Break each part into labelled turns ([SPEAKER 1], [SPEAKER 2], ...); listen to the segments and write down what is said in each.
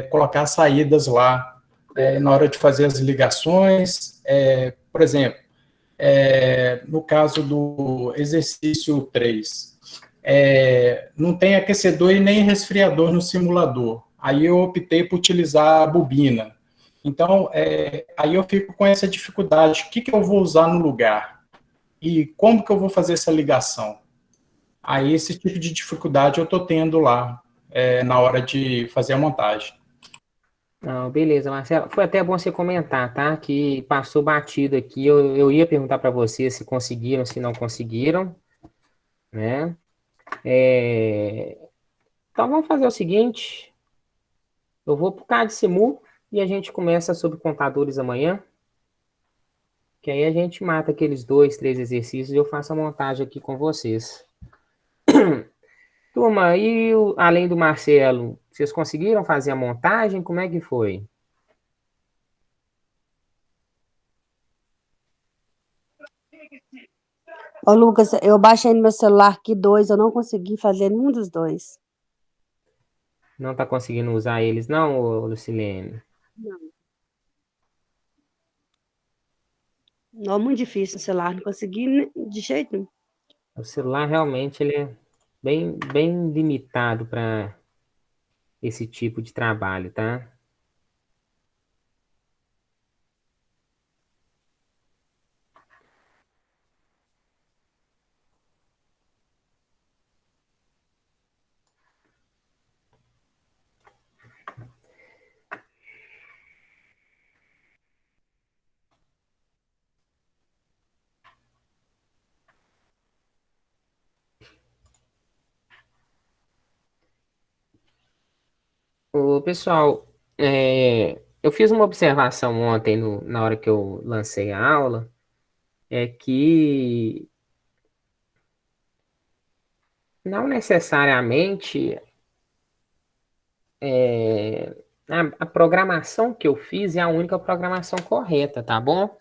[SPEAKER 1] colocar saídas lá, na hora de fazer as ligações. Por exemplo, no caso do exercício 3, não tem aquecedor e nem resfriador no simulador. Aí eu optei por utilizar a bobina. Então, aí eu fico com essa dificuldade. O que eu vou usar no lugar? E como que eu vou fazer essa ligação? Aí esse tipo de dificuldade eu estou tendo lá, na hora de fazer a montagem.
[SPEAKER 2] Não, beleza, Marcelo. Foi até bom você comentar, tá? Que passou batido aqui. Eu ia perguntar para você se conseguiram, se não conseguiram, né? É, Então vamos fazer o seguinte: eu vou pro CAD-SIMU e a gente começa sobre contadores amanhã, que aí a gente mata aqueles 2, 3 exercícios e eu faço a montagem aqui com vocês. Turma, além do Marcelo, vocês conseguiram fazer a montagem? Como é que foi?
[SPEAKER 3] Ô, Lucas, eu baixei no meu celular aqui dois, eu não consegui fazer nenhum dos dois.
[SPEAKER 2] Não tá conseguindo usar eles, não, ô, Lucilene?
[SPEAKER 3] Não. Não, muito difícil no celular, não consegui de jeito nenhum.
[SPEAKER 2] O celular realmente ele é bem limitado para esse tipo de trabalho, tá? Ô, pessoal, eu fiz uma observação ontem na hora que eu lancei a aula, é que não necessariamente a programação que eu fiz é a única programação correta, tá bom?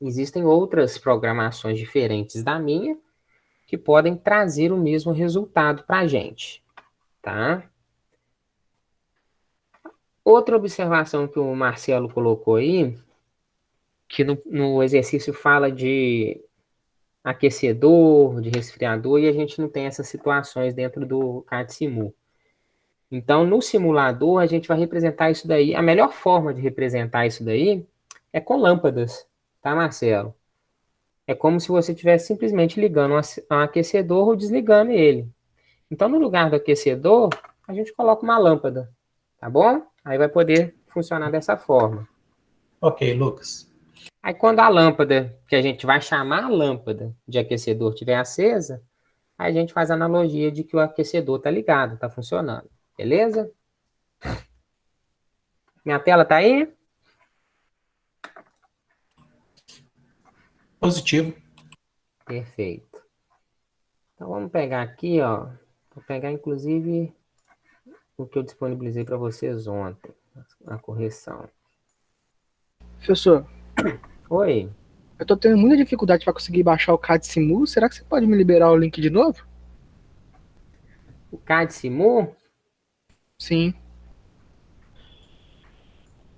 [SPEAKER 2] Existem outras programações diferentes da minha que podem trazer o mesmo resultado para a gente, tá? Outra observação que o Marcelo colocou aí, que no exercício fala de aquecedor, de resfriador, e a gente não tem essas situações dentro do CAD-SIMU. Então, no simulador, a gente vai representar isso daí. A melhor forma de representar isso daí é com lâmpadas, tá, Marcelo? É como se você estivesse simplesmente ligando um aquecedor ou desligando ele. Então, no lugar do aquecedor, a gente coloca uma lâmpada, tá bom? Aí vai poder funcionar dessa forma.
[SPEAKER 1] Ok, Lucas.
[SPEAKER 2] Aí, quando a lâmpada, que a gente vai chamar a lâmpada de aquecedor, estiver acesa, aí a gente faz a analogia de que o aquecedor está ligado, está funcionando. Beleza? Minha tela está aí?
[SPEAKER 1] Positivo.
[SPEAKER 2] Perfeito. Então, vamos pegar aqui, ó. Vou pegar, inclusive, o que eu disponibilizei para vocês ontem, a correção.
[SPEAKER 4] Professor,
[SPEAKER 2] Oi.
[SPEAKER 4] eu tô tendo muita dificuldade para conseguir baixar o CAD-SIMU. Será que você pode me liberar o link de novo?
[SPEAKER 2] O CAD-SIMU?
[SPEAKER 4] Sim.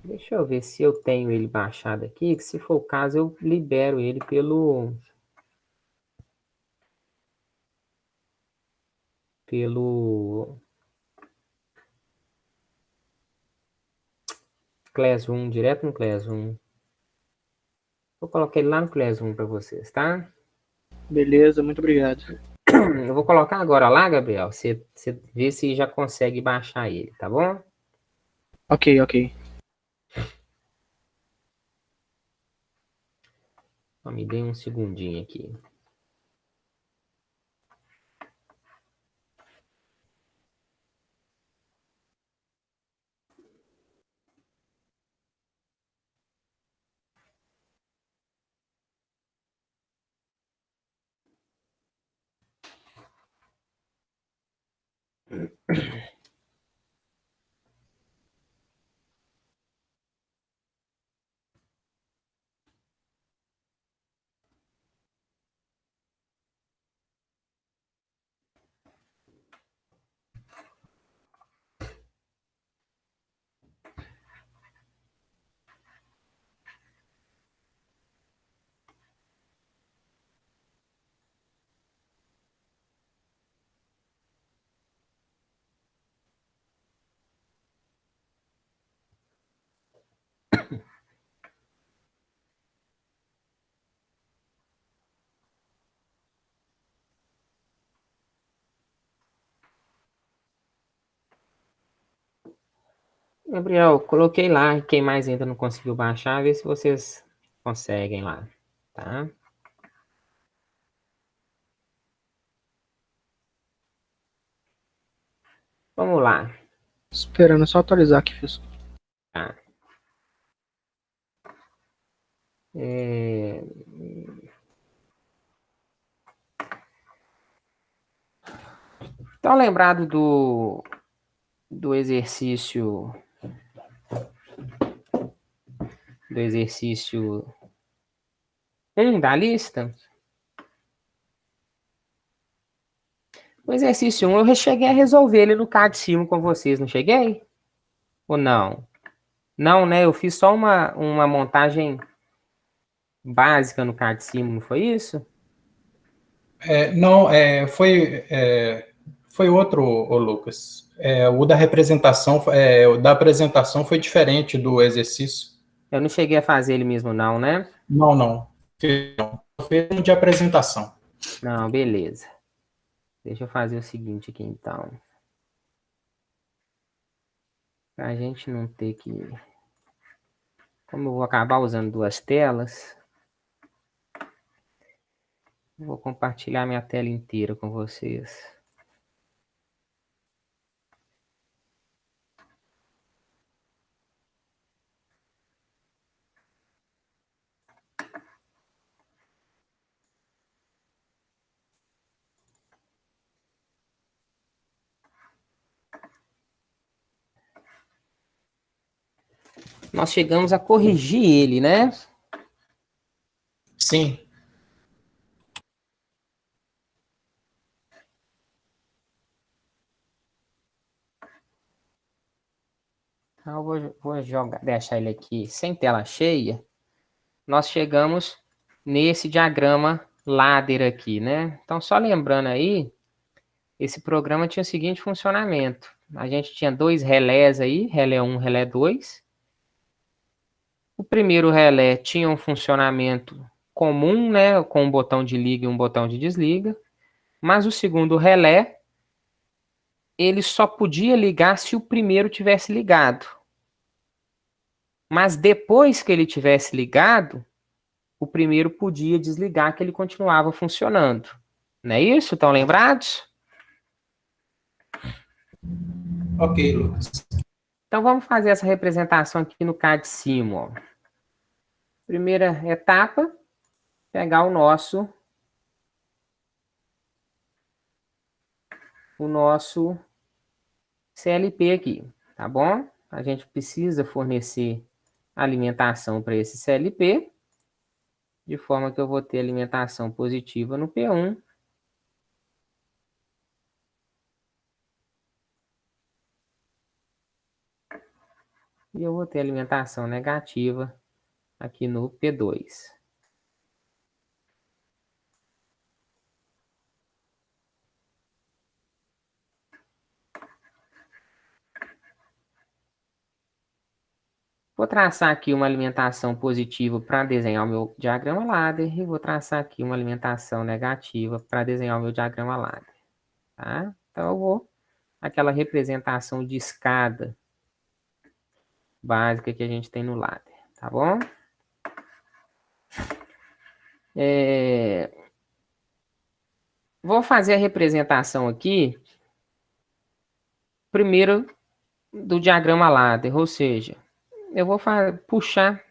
[SPEAKER 2] Deixa eu ver se eu tenho ele baixado aqui, que se for o caso eu libero ele pelo Classroom, direto no Classroom. Vou colocar ele lá no Classroom para vocês, tá?
[SPEAKER 4] Beleza, muito obrigado.
[SPEAKER 2] Eu vou colocar agora lá, Gabriel. Você vê se já consegue baixar ele, tá bom?
[SPEAKER 4] Ok, ok.
[SPEAKER 2] Só me dê um segundinho aqui. Gabriel, coloquei lá. Quem mais ainda não conseguiu baixar, vê se vocês conseguem lá, tá? Vamos lá.
[SPEAKER 4] Esperando só atualizar aqui, pessoal.
[SPEAKER 2] Tá. É... Então, lembrado do exercício da lista? O exercício 1 eu cheguei a resolver ele no card de cima com vocês, não cheguei? Ou não? Não, né? Eu fiz só uma montagem básica no card de cima, não foi isso?
[SPEAKER 1] Não, foi outro, ô Lucas. O da representação, o da apresentação foi diferente do exercício.
[SPEAKER 2] Eu não cheguei a fazer ele mesmo, não, né?
[SPEAKER 1] Não, não. Fez um de apresentação.
[SPEAKER 2] Não, beleza. Deixa eu fazer o seguinte aqui, então. Pra gente não ter que... Como eu vou acabar usando duas telas, eu vou compartilhar minha tela inteira com vocês. Nós chegamos a corrigir ele, né?
[SPEAKER 1] Sim.
[SPEAKER 2] Então, eu vou deixar ele aqui sem tela cheia. Nós chegamos nesse diagrama ladder aqui, né? Então, só lembrando aí, esse programa tinha o seguinte funcionamento. A gente tinha dois relés aí, relé 1, relé 2. O primeiro relé tinha um funcionamento comum, né? Com um botão de liga e um botão de desliga. Mas o segundo relé, ele só podia ligar se o primeiro tivesse ligado. Mas depois que ele tivesse ligado, o primeiro podia desligar, que ele continuava funcionando. Não é isso? Estão lembrados?
[SPEAKER 1] Ok, Lucas.
[SPEAKER 2] Então vamos fazer essa representação aqui no CAD Simo. Ó. Primeira etapa, pegar o nosso CLP aqui, tá bom? A gente precisa fornecer alimentação para esse CLP, de forma que eu vou ter alimentação positiva no P1 e eu vou ter alimentação negativa aqui no P2. Vou traçar aqui uma alimentação positiva para desenhar o meu diagrama ladder e vou traçar aqui uma alimentação negativa para desenhar o meu diagrama ladder. Tá? Então, eu vou aquela representação de escada básica que a gente tem no ladder, tá bom? Vou fazer a representação aqui, primeiro do diagrama ladder, ou seja, eu vou puxar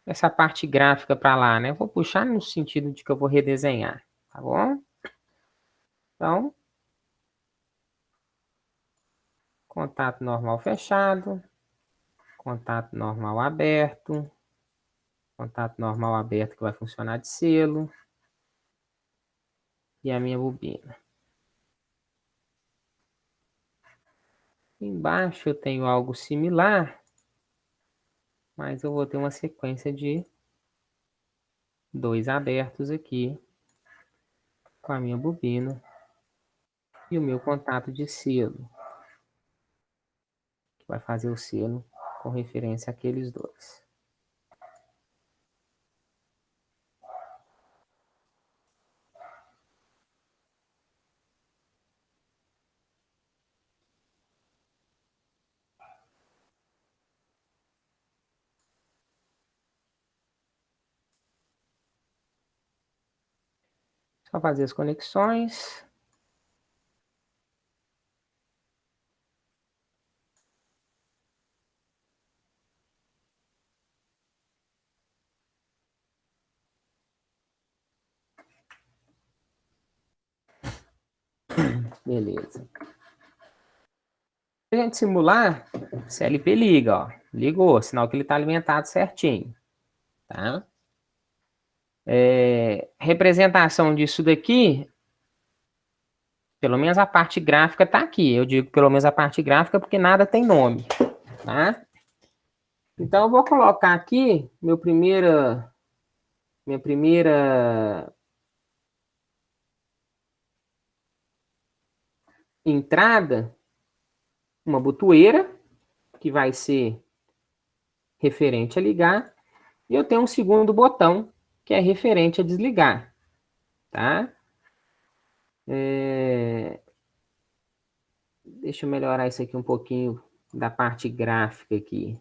[SPEAKER 2] essa parte gráfica para lá, né? Eu vou puxar no sentido de que eu vou redesenhar, tá bom? Então, contato normal fechado, contato normal aberto, contato normal aberto que vai funcionar de selo e a minha bobina. Embaixo eu tenho algo similar, mas eu vou ter uma sequência de dois abertos aqui com a minha bobina e o meu contato de selo, que vai fazer o selo com referência àqueles dois. Só fazer as conexões. Beleza. Se a gente simular, CLP liga, ó. Ligou, sinal que ele está alimentado certinho. Tá? Representação disso daqui, pelo menos a parte gráfica está aqui. Eu digo pelo menos a parte gráfica porque nada tem nome. Tá? Então, eu vou colocar aqui minha primeira entrada, uma botoeira, que vai ser referente a ligar, e eu tenho um segundo botão, que é referente a desligar, tá? Deixa eu melhorar isso aqui um pouquinho da parte gráfica aqui.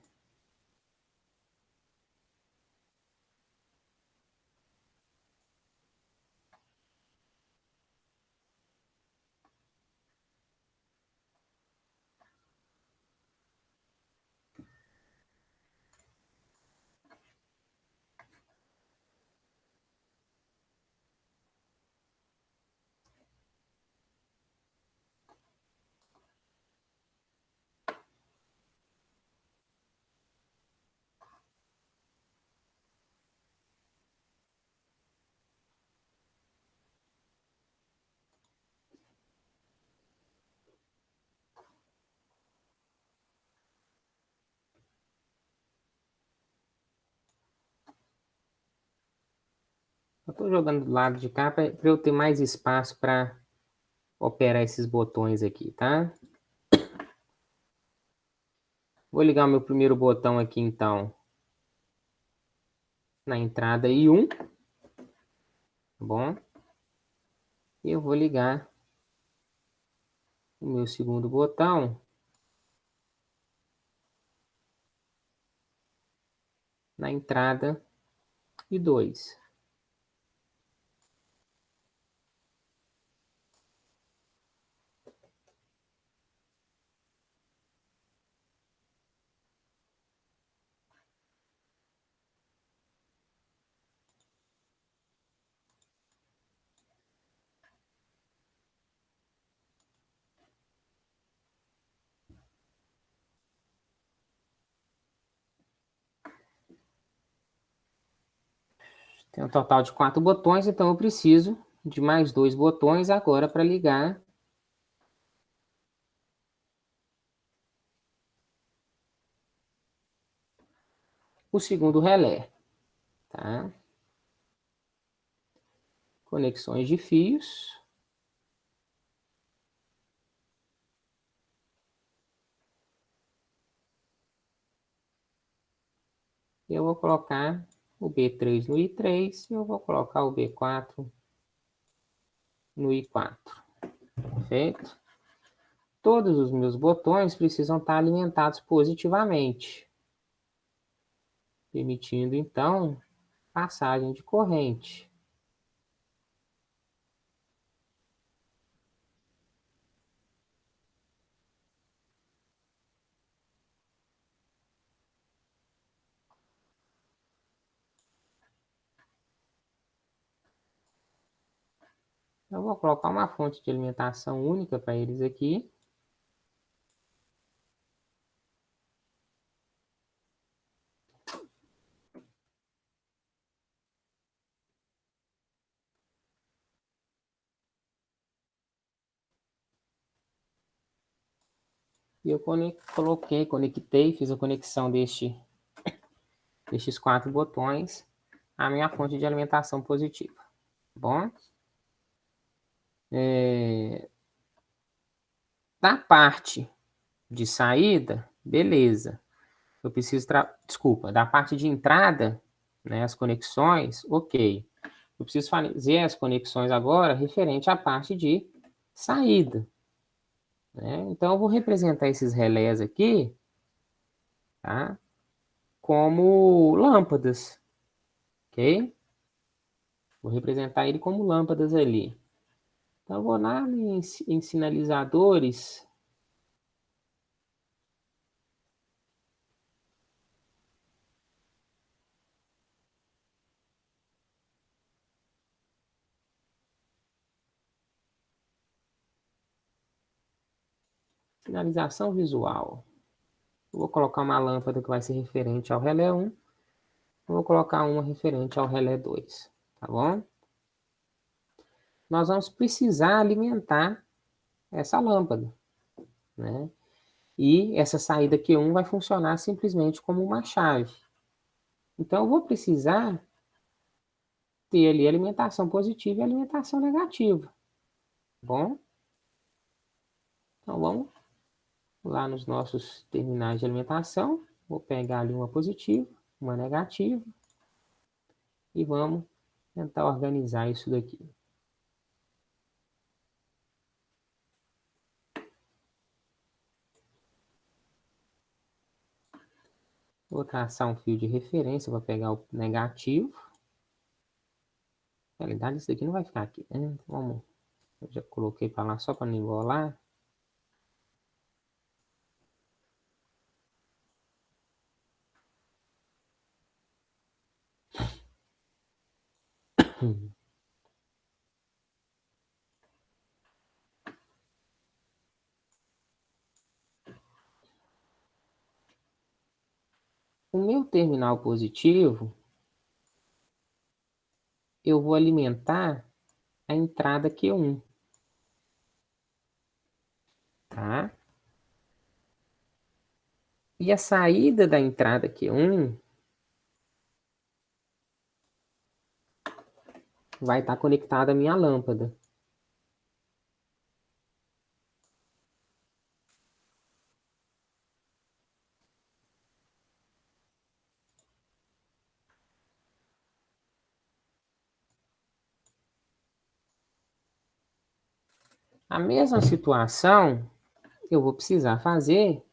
[SPEAKER 2] Eu estou jogando do lado de cá para eu ter mais espaço para operar esses botões aqui, tá? Vou ligar o meu primeiro botão aqui, então, na entrada I1, tá bom? E eu vou ligar o meu segundo botão na entrada I2. Tem um total de 4 botões, então eu preciso de mais 2 botões agora para ligar o segundo relé, tá? Conexões de fios. Eu vou colocar o B3 no I3 e eu vou colocar o B4 no I4. Perfeito? Todos os meus botões precisam estar alimentados positivamente, permitindo, então, passagem de corrente. Eu vou colocar uma fonte de alimentação única para eles aqui. E eu conectei, fiz a conexão destes 4 botões à minha fonte de alimentação positiva. Tá bom? Da parte de saída, beleza. Eu preciso... Desculpa, da parte de entrada, né, as conexões, ok. Eu preciso fazer as conexões agora referente à parte de saída. Né? Então, eu vou representar esses relés aqui, tá? Como lâmpadas, ok? Vou representar ele como lâmpadas ali. Então, eu vou lá em sinalizadores. Sinalização visual. Eu vou colocar uma lâmpada que vai ser referente ao relé 1. Eu vou colocar uma referente ao relé 2. Tá bom? Nós vamos precisar alimentar essa lâmpada, né? E essa saída Q1 vai funcionar simplesmente como uma chave. Então, eu vou precisar ter ali alimentação positiva e alimentação negativa. Tá bom? Então, vamos lá nos nossos terminais de alimentação. Vou pegar ali uma positiva, uma negativa. E vamos tentar organizar isso daqui. Vou traçar um fio de referência, vou pegar o negativo. Na realidade, isso daqui não vai ficar aqui, né? Vamos, eu já coloquei para lá só para não embolar. O meu terminal positivo, eu vou alimentar a entrada Q1. Tá? E a saída da entrada Q1 vai estar conectada à minha lâmpada. A mesma situação eu vou precisar fazer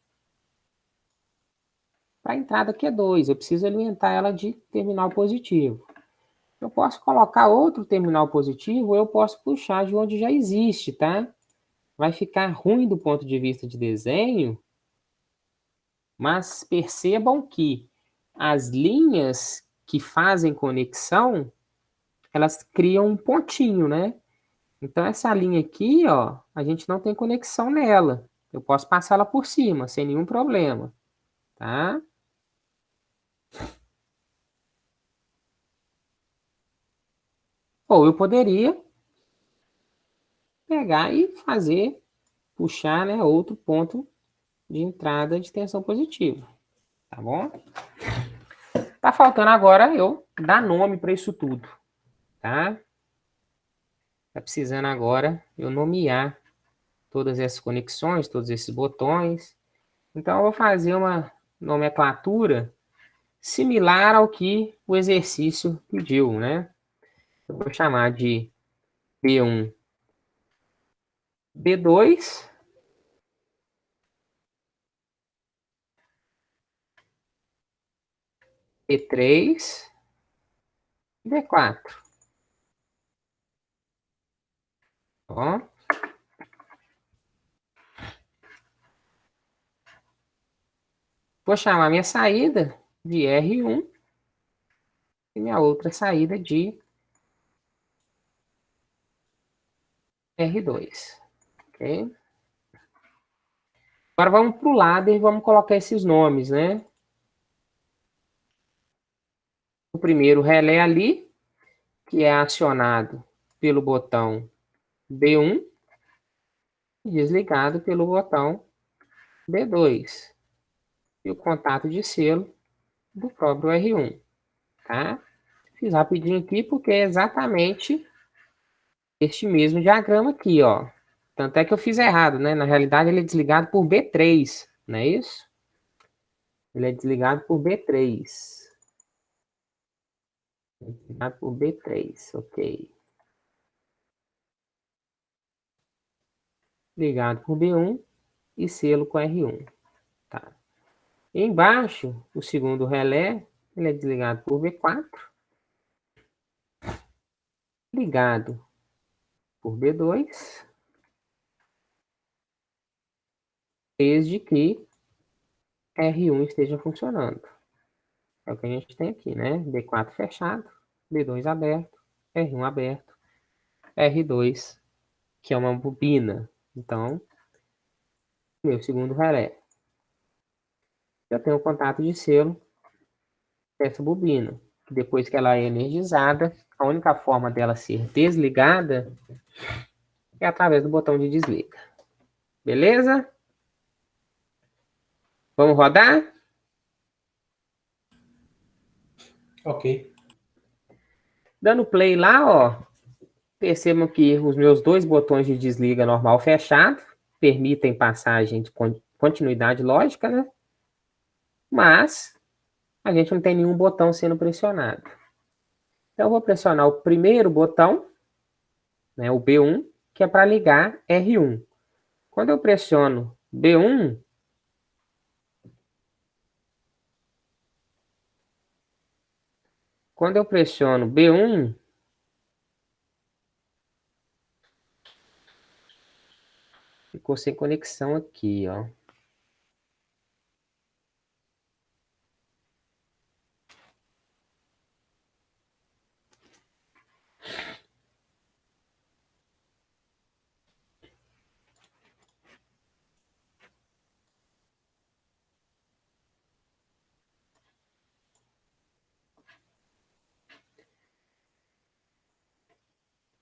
[SPEAKER 2] para a entrada Q2. Eu preciso alimentar ela de terminal positivo. Eu posso colocar outro terminal positivo, ou eu posso puxar de onde já existe, tá? Vai ficar ruim do ponto de vista de desenho, mas percebam que as linhas que fazem conexão, elas criam um pontinho, né? Então, essa linha aqui, ó, a gente não tem conexão nela. Eu posso passar ela por cima, sem nenhum problema, tá? Ou eu poderia pegar e fazer, puxar, né, outro ponto de entrada de tensão positiva, tá bom? Tá faltando agora eu dar nome para isso tudo, tá? Tá precisando agora eu nomear todas essas conexões, todos esses botões. Então, eu vou fazer uma nomenclatura similar ao que o exercício pediu, né? Eu vou chamar de B1, B2, B3, B4. Ó. Vou chamar minha saída de R1 e minha outra saída de R2. Ok? Agora vamos para o lado e vamos colocar esses nomes, né? O primeiro relé ali, que é acionado pelo botão B1 e desligado pelo botão B2. E o contato de selo do próprio R1, tá? Fiz rapidinho aqui porque é exatamente este mesmo diagrama aqui, ó. Tanto é que eu fiz errado, né? Na realidade, ele é desligado por B3, não é isso? Ele é desligado por B3. Desligado por B3, ok. Ligado por B1 e selo com R1, tá? Embaixo, o segundo relé, ele é desligado por B4. ligado por B2, desde que R1 esteja funcionando. É o que a gente tem aqui, né? B4 fechado, B2 aberto, R1 aberto, R2, que é uma bobina. Então, meu segundo relé. Eu tenho o contato de selo dessa bobina, que depois que ela é energizada, a única forma dela ser desligada é através do botão de desliga. Beleza? Vamos rodar?
[SPEAKER 1] Ok.
[SPEAKER 2] Dando play lá, ó, percebam que os meus dois botões de desliga normal fechado permitem passagem de continuidade lógica, né? Mas a gente não tem nenhum botão sendo pressionado. Então eu vou pressionar o primeiro botão, né, o B1, que é para ligar R1. Quando eu pressiono B1, ficou sem conexão aqui, ó.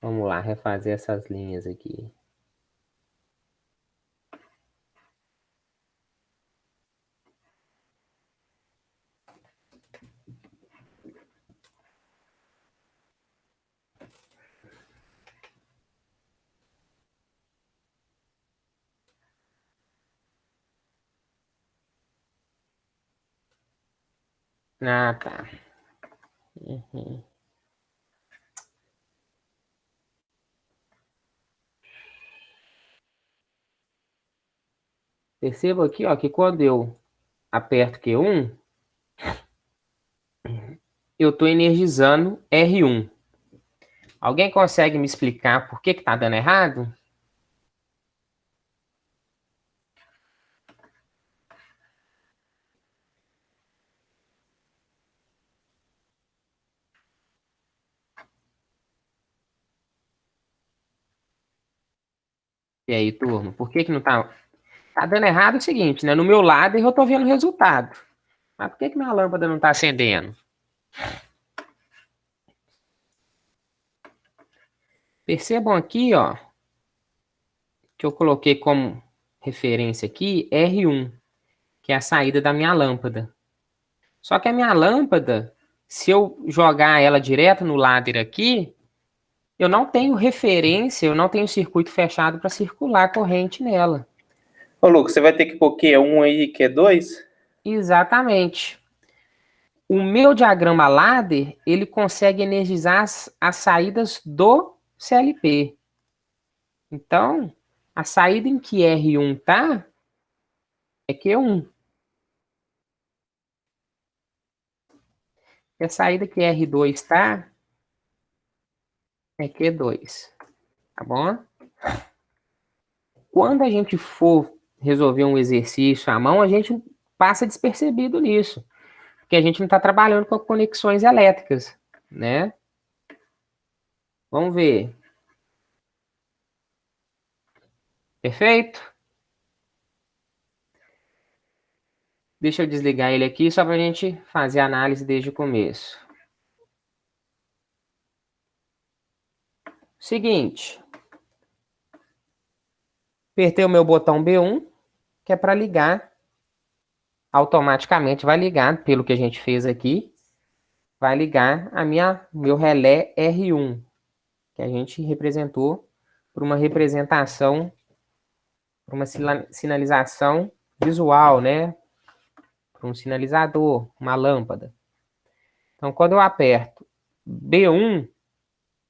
[SPEAKER 2] Vamos lá, refazer essas linhas aqui. Ah, tá. Uhum. Perceba aqui, ó, que quando eu aperto Q1, eu estou energizando R1. Alguém consegue me explicar por que está dando errado? E aí, turma, por que não está... Tá dando errado é o seguinte, né? No meu lado eu estou vendo o resultado. Mas por que minha lâmpada não está acendendo? Percebam aqui, ó, que eu coloquei como referência aqui R1, que é a saída da minha lâmpada. Só que a minha lâmpada, se eu jogar ela direto no ladder aqui, eu não tenho referência, eu não tenho circuito fechado para circular a corrente nela.
[SPEAKER 5] Ô, Lucas, você vai ter que pôr Q1 aí, Q2?
[SPEAKER 2] Exatamente. O meu diagrama ladder, ele consegue energizar as saídas do CLP. Então, a saída em que R1 tá é Q1. E a saída que R2 tá é Q2. Tá bom? Quando a gente for resolver um exercício à mão, a gente passa despercebido nisso. Porque a gente não está trabalhando com conexões elétricas, né? Vamos ver. Perfeito? Deixa eu desligar ele aqui só para a gente fazer a análise desde o começo. Seguinte. Apertei o meu botão B1, que é para ligar. Automaticamente vai ligar, pelo que a gente fez aqui, vai ligar meu relé R1, que a gente representou por uma representação, por uma sinalização visual, né? Por um sinalizador, uma lâmpada. Então, quando eu aperto B1,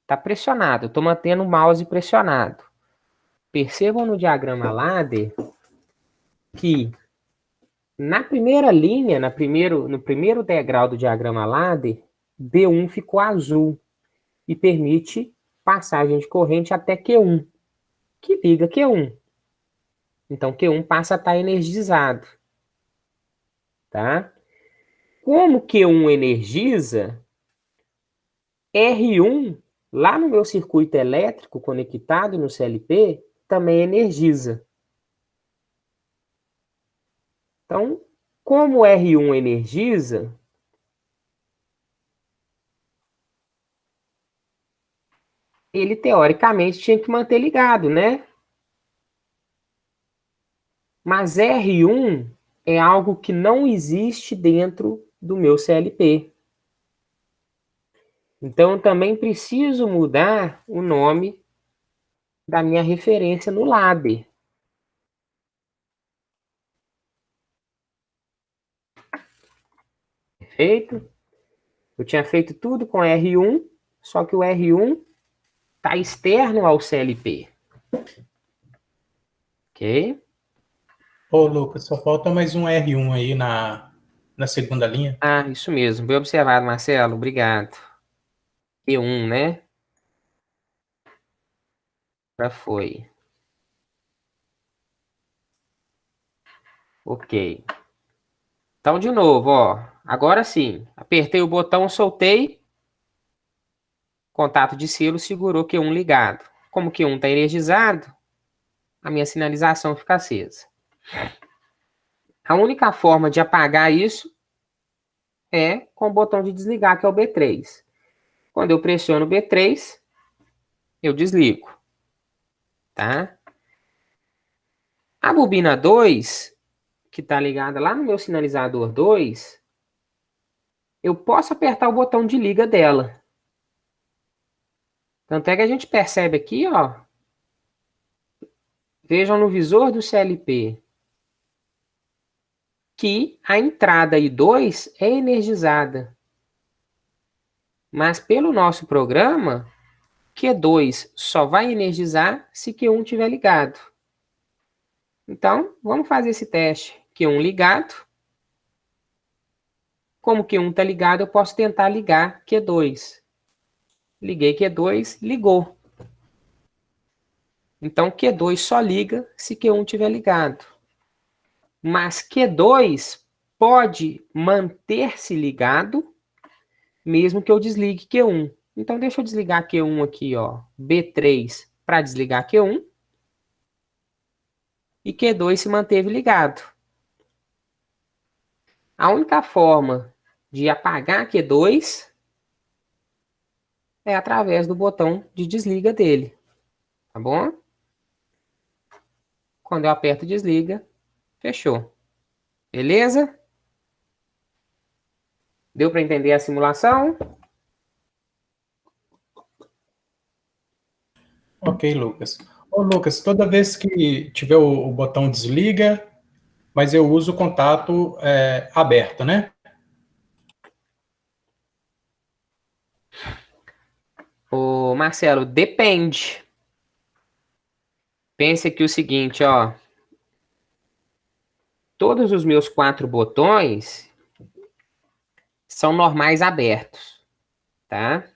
[SPEAKER 2] está pressionado, eu estou mantendo o mouse pressionado. Percebam no diagrama ladder que na primeira linha, no primeiro degrau do diagrama ladder, B1 ficou azul e permite passagem de corrente até Q1, que liga Q1. Então, Q1 passa a estar energizado. Tá? Como Q1 energiza, R1, lá no meu circuito elétrico conectado no CLP, também energiza. Então, como R1 energiza, ele teoricamente tinha que manter ligado, né? Mas R1 é algo que não existe dentro do meu CLP. Então, eu também preciso mudar o nome da minha referência no ladder. Perfeito? Eu tinha feito tudo com R1, só que o R1 está externo ao CLP. Ok?
[SPEAKER 1] Ô, Lucas, só falta mais um R1 aí na segunda linha.
[SPEAKER 2] Ah, isso mesmo. Bem observado, Marcelo. Obrigado. Q1, né? Já foi. Ok. Então, de novo, ó. Agora sim. Apertei o botão, soltei. Contato de selo segurou Q1 ligado. Como Q1 está energizado, a minha sinalização fica acesa. A única forma de apagar isso é com o botão de desligar, que é o B3. Quando eu pressiono o B3, eu desligo. Tá? A bobina 2, que está ligada lá no meu sinalizador 2, eu posso apertar o botão de liga dela. Tanto é que a gente percebe aqui, ó, vejam no visor do CLP, que a entrada I2 é energizada. Mas pelo nosso programa, Q2 só vai energizar se Q1 estiver ligado. Então, vamos fazer esse teste. Q1 ligado. Como Q1 está ligado, eu posso tentar ligar Q2. Liguei Q2, ligou. Então, Q2 só liga se Q1 estiver ligado. Mas Q2 pode manter-se ligado, mesmo que eu desligue Q1. Então, deixa eu desligar Q1 aqui, ó. B3 para desligar Q1. E Q2 se manteve ligado. A única forma de apagar Q2 é através do botão de desliga dele. Tá bom? Quando eu aperto desliga, fechou. Beleza? Deu para entender a simulação?
[SPEAKER 1] Ok, Lucas. Ô, Lucas, toda vez que tiver o botão desliga, mas eu uso o contato aberto, né?
[SPEAKER 2] Ô, Marcelo, depende. Pense aqui o seguinte, ó. Todos os meus 4 botões são normais abertos, tá?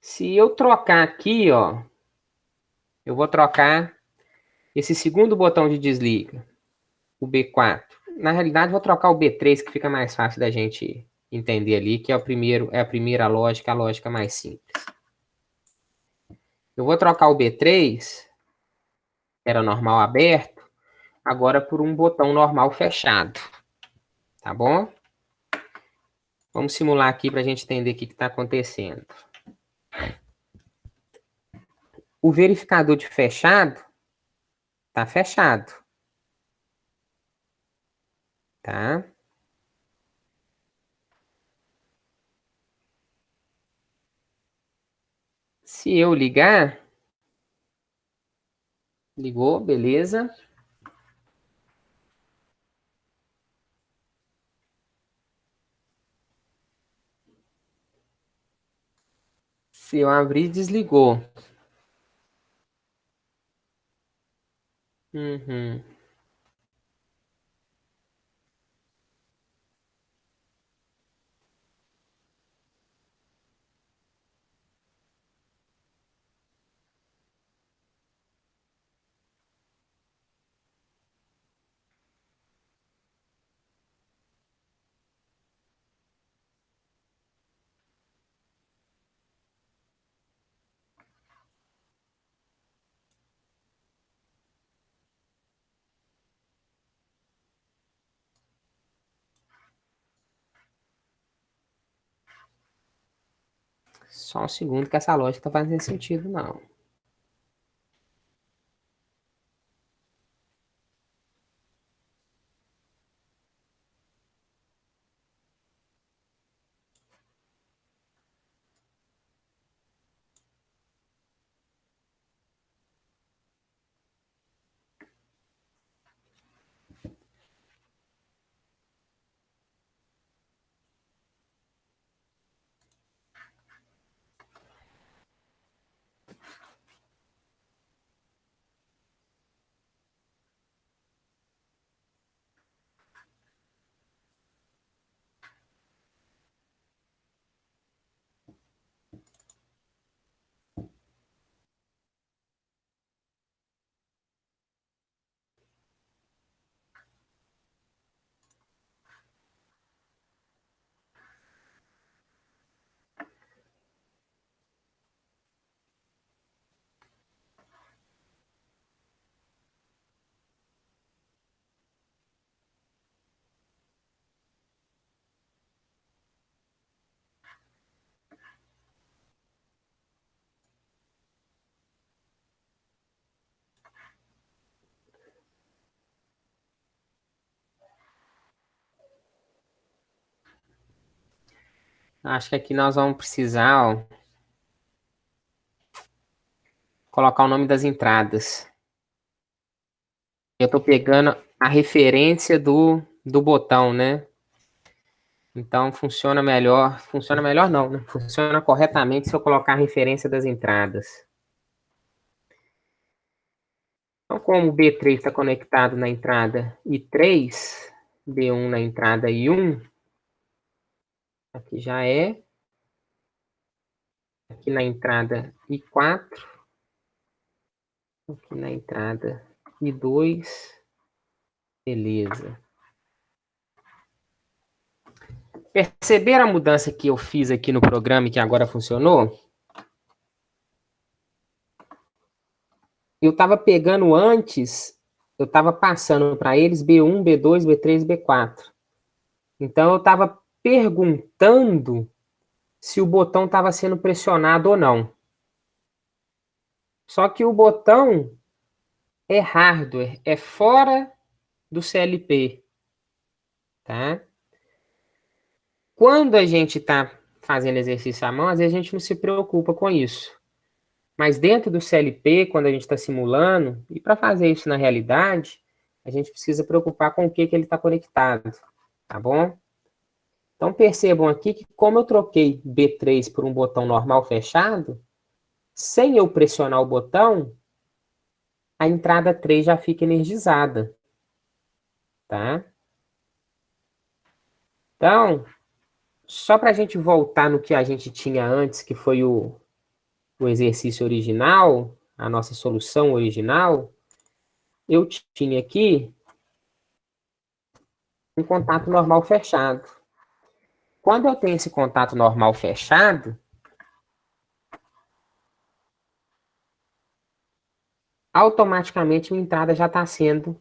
[SPEAKER 2] Se eu trocar aqui, ó, eu vou trocar esse segundo botão de desliga, o B4. Na realidade, vou trocar o B3, que fica mais fácil da gente entender ali, que é o primeiro, é a primeira lógica, a lógica mais simples. Eu vou trocar o B3, que era normal aberto, agora por um botão normal fechado. Tá bom? Vamos simular aqui para a gente entender o que está acontecendo. O verificador de fechado está fechado. Tá? Se eu ligar, ligou, beleza. Se eu abrir, desligou. Uhum. Só um segundo que essa lógica tá fazendo sentido, não. Acho que aqui nós vamos precisar, ó, colocar o nome das entradas. Eu tô pegando a referência do botão, né? Então funciona melhor não, né? Funciona corretamente se eu colocar a referência das entradas. Então, como o B3 está conectado na entrada I3, B1 na entrada I1, aqui já é. Aqui na entrada I4, aqui na entrada I2, beleza. Perceberam a mudança que eu fiz aqui no programa e que agora funcionou? Eu estava pegando antes, eu estava passando para eles B1, B2, B3, B4. Então eu estava perguntando se o botão estava sendo pressionado ou não. Só que o botão é hardware, é fora do CLP, tá? Quando a gente está fazendo exercício à mão, às vezes a gente não se preocupa com isso. Mas dentro do CLP, quando a gente está simulando, e para fazer isso na realidade, a gente precisa preocupar com o que ele está conectado, tá bom? Então percebam aqui que como eu troquei B3 por um botão normal fechado, sem eu pressionar o botão, a entrada 3 já fica energizada, tá? Então, só para a gente voltar no que a gente tinha antes, que foi o exercício original, a nossa solução original, eu tinha aqui um contato normal fechado. Quando eu tenho esse contato normal fechado, automaticamente minha entrada já está sendo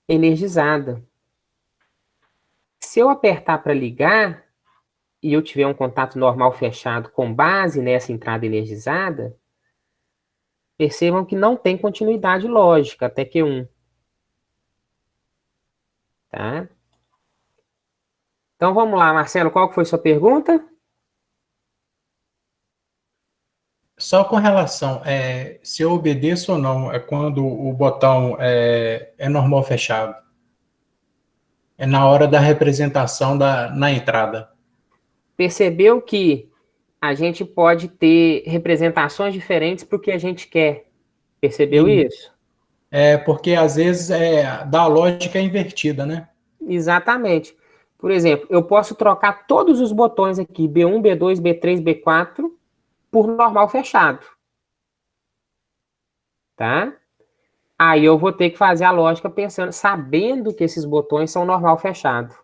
[SPEAKER 2] energizada. Se eu apertar para ligar e eu tiver um contato normal fechado com base nessa entrada energizada, percebam que não tem continuidade lógica até Q1. Tá? Então vamos lá, Marcelo, qual que foi sua pergunta?
[SPEAKER 1] Só com relação, se eu obedeço ou não, é quando o botão é normal fechado. É na hora da representação na entrada.
[SPEAKER 2] Percebeu que a gente pode ter representações diferentes para o que a gente quer. Percebeu isso?
[SPEAKER 1] Porque às vezes da lógica invertida, né?
[SPEAKER 2] Exatamente. Por exemplo, eu posso trocar todos os botões aqui, B1, B2, B3, B4, por normal fechado. Tá? Aí eu vou ter que fazer a lógica pensando, sabendo que esses botões são normal fechado.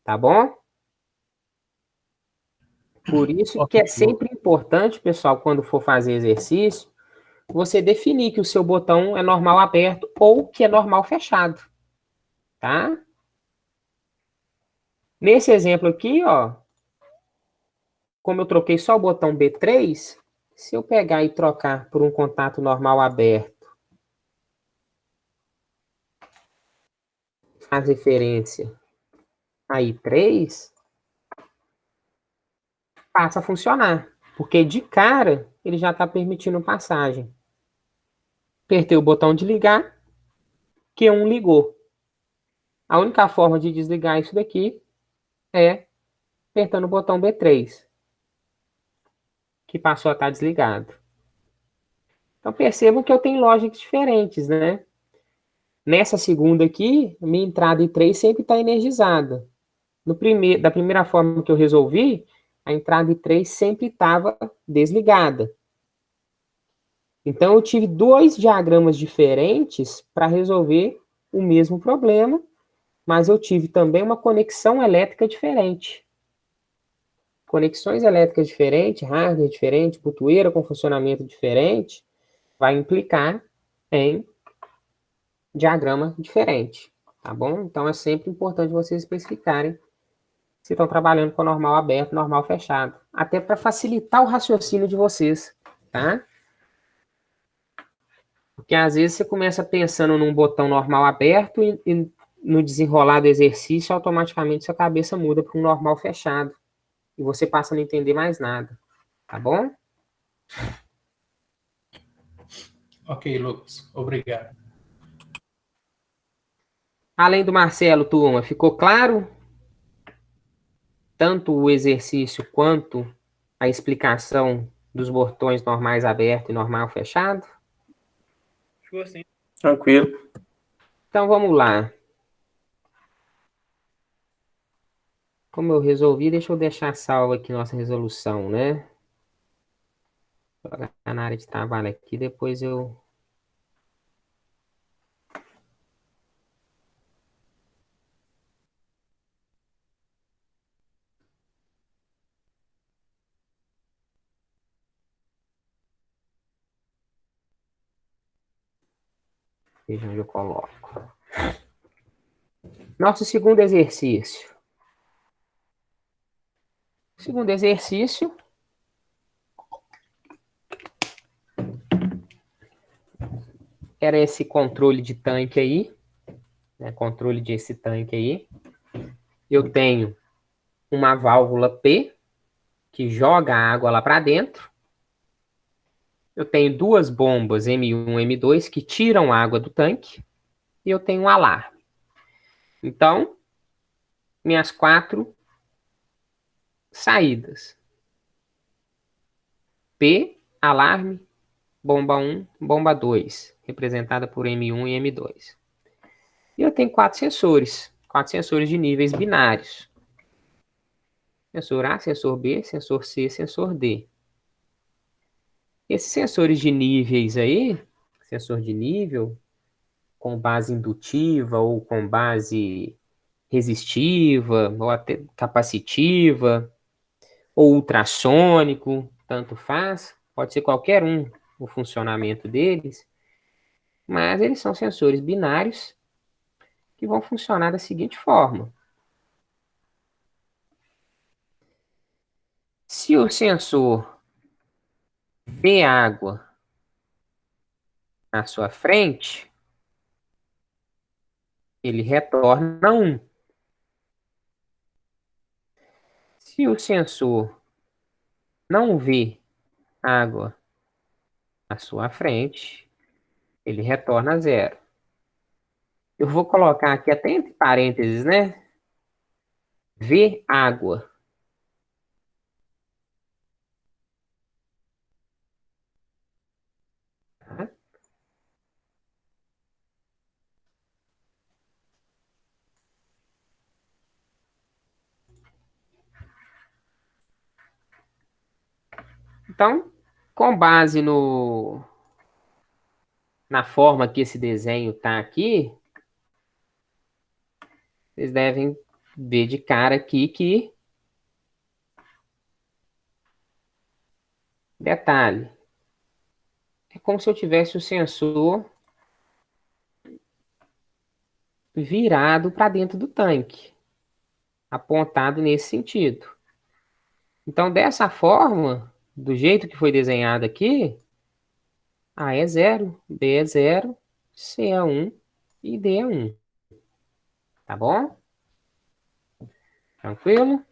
[SPEAKER 2] Tá bom? Por isso que é sempre importante, pessoal, quando for fazer exercício, você definir que o seu botão é normal aberto ou que é normal fechado. Tá? Nesse exemplo aqui, ó, como eu troquei só o botão B3, se eu pegar e trocar por um contato normal aberto, faz referência a I3, passa a funcionar. Porque de cara, ele já está permitindo passagem. Apertei o botão de ligar, Q1 ligou. A única forma de desligar isso daqui é apertando o botão B3, que passou a estar desligado. Então percebam que eu tenho lógicas diferentes, né? Nessa segunda aqui, minha entrada I3 sempre está energizada. Da primeira forma que eu resolvi, a entrada I3 sempre estava desligada. Então eu tive dois diagramas diferentes para resolver o mesmo problema, mas eu tive também uma conexão elétrica diferente. Conexões elétricas diferentes, hardware diferente, botoeira com funcionamento diferente, vai implicar em diagrama diferente, tá bom? Então é sempre importante vocês especificarem se estão trabalhando com normal aberto, normal fechado, até para facilitar o raciocínio de vocês, tá? Porque às vezes você começa pensando num botão normal aberto e no desenrolar do exercício, automaticamente sua cabeça muda para um normal fechado. E você passa a não entender mais nada, tá bom?
[SPEAKER 1] Ok, Lucas. Obrigado.
[SPEAKER 2] Além do Marcelo, turma, ficou claro? Tanto o exercício quanto a explicação dos botões normais aberto e normal fechado?
[SPEAKER 5] Ficou assim. Tranquilo.
[SPEAKER 2] Então vamos lá. Como eu resolvi, deixa eu deixar salvo aqui nossa resolução, né? Vou jogar na área de trabalho aqui, depois eu... Veja onde eu coloco. Nosso segundo exercício. Segundo exercício. Era esse controle de tanque aí. Né? Controle desse tanque aí. Eu tenho uma válvula P, que joga a água lá para dentro. Eu tenho duas bombas M1 e M2 que tiram água do tanque. E eu tenho um alarme. Então, minhas 4 saídas. P, alarme, bomba 1, bomba 2, representada por M1 e M2. E eu tenho 4 sensores de níveis binários. Sensor A, sensor B, sensor C, sensor D. Esses sensores de níveis aí, sensor de nível, com base indutiva ou com base resistiva, ou até capacitiva, ou ultrassônico, tanto faz, pode ser qualquer um o funcionamento deles, mas eles são sensores binários que vão funcionar da seguinte forma. Se o sensor vê água na sua frente, ele retorna 1. Se o sensor não vê água na sua frente, ele retorna 0. Eu vou colocar aqui até entre parênteses, né? Vê água. Tá? Então, com base na forma que esse desenho está aqui, vocês devem ver de cara aqui que, detalhe, é como se eu tivesse o sensor virado para dentro do tanque, apontado nesse sentido. Então, dessa forma, do jeito que foi desenhado aqui, A é 0, B é 0, C é 1 e D é 1. Tá bom? Tranquilo?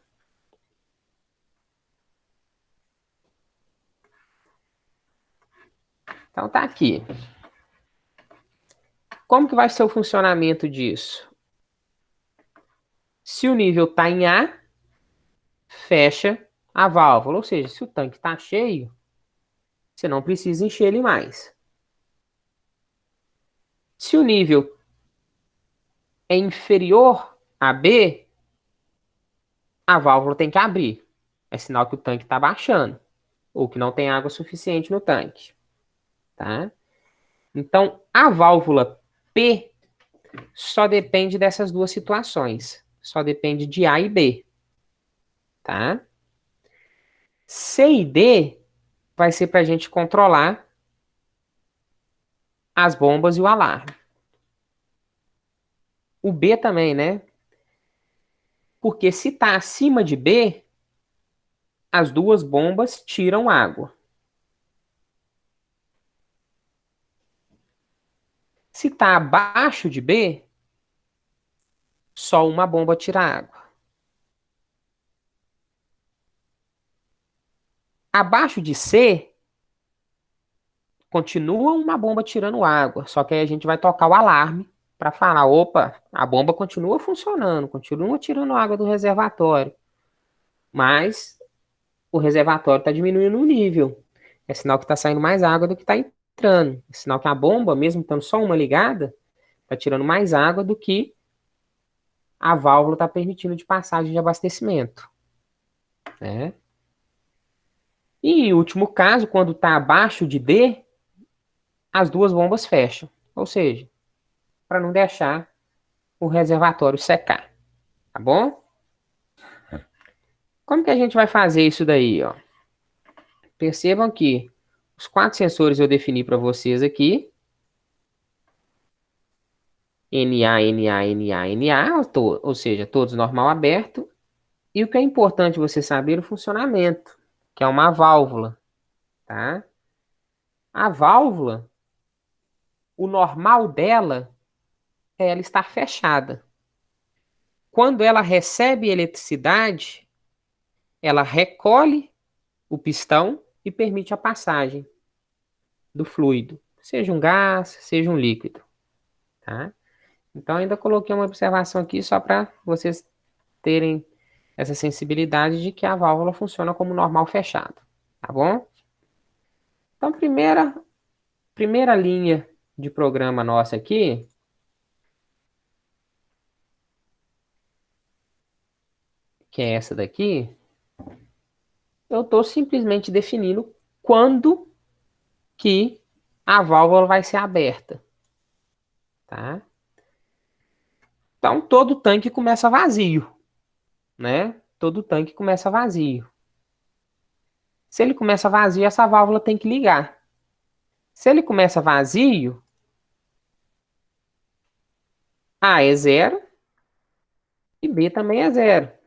[SPEAKER 2] Então tá aqui. Como que vai ser o funcionamento disso? Se o nível está em A, fecha a válvula. Ou seja, se o tanque está cheio, você não precisa encher ele mais. Se o nível é inferior a B, a válvula tem que abrir. É sinal que o tanque está baixando, ou que não tem água suficiente no tanque. Tá? Então, a válvula P só depende dessas duas situações. Só depende de A e B. Tá? C e D vai ser para a gente controlar as bombas e o alarme. O B também, né? Porque se está acima de B, as duas bombas tiram água. Se está abaixo de B, só uma bomba tira água. Abaixo de C, continua uma bomba tirando água, só que aí a gente vai tocar o alarme para falar, opa, a bomba continua funcionando, continua tirando água do reservatório, mas o reservatório está diminuindo o nível. É sinal que está saindo mais água do que está entrando. É sinal que a bomba, mesmo estando só uma ligada, está tirando mais água do que a válvula está permitindo de passagem de abastecimento. Né? E em último caso, quando está abaixo de D, as duas bombas fecham. Ou seja, para não deixar o reservatório secar. Tá bom? Como que a gente vai fazer isso daí? Ó? Percebam que os 4 sensores eu defini para vocês aqui. NA, NA, NA, NA, ou seja, todos normal aberto. E o que é importante você saber é o funcionamento, que é uma válvula. Tá? A válvula, o normal dela é ela estar fechada. Quando ela recebe eletricidade, ela recolhe o pistão e permite a passagem do fluido, seja um gás, seja um líquido. Tá? Então, ainda coloquei uma observação aqui só para vocês terem essa sensibilidade de que a válvula funciona como normal fechado. Tá bom? Então, primeira linha de programa nossa aqui, que é essa daqui, eu estou simplesmente definindo quando que a válvula vai ser aberta. Tá? Então, todo tanque começa vazio, né? Todo tanque começa vazio. Se ele começa vazio, essa válvula tem que ligar. Se ele começa vazio, A é 0 e B também é 0.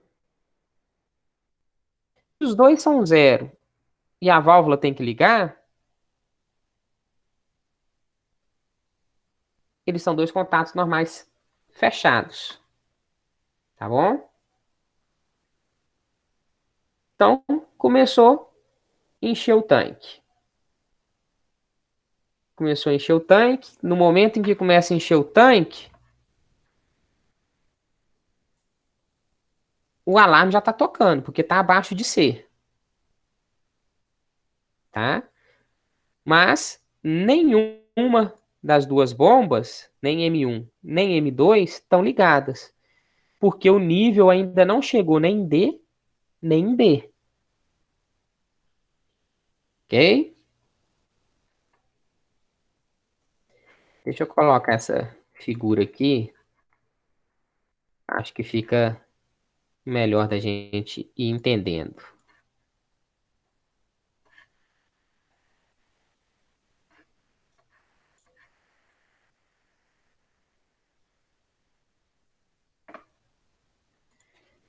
[SPEAKER 2] Se os dois são 0 e a válvula tem que ligar, eles são dois contatos normais fechados. Tá bom? Então, começou a encher o tanque. Começou a encher o tanque. No momento em que começa a encher o tanque, o alarme já está tocando, porque está abaixo de C. Tá? Mas nenhuma das duas bombas, nem M1 nem M2, estão ligadas, porque o nível ainda não chegou nem em D, nem em B. Ok? Deixa eu colocar essa figura aqui. Acho que fica melhor da gente ir entendendo.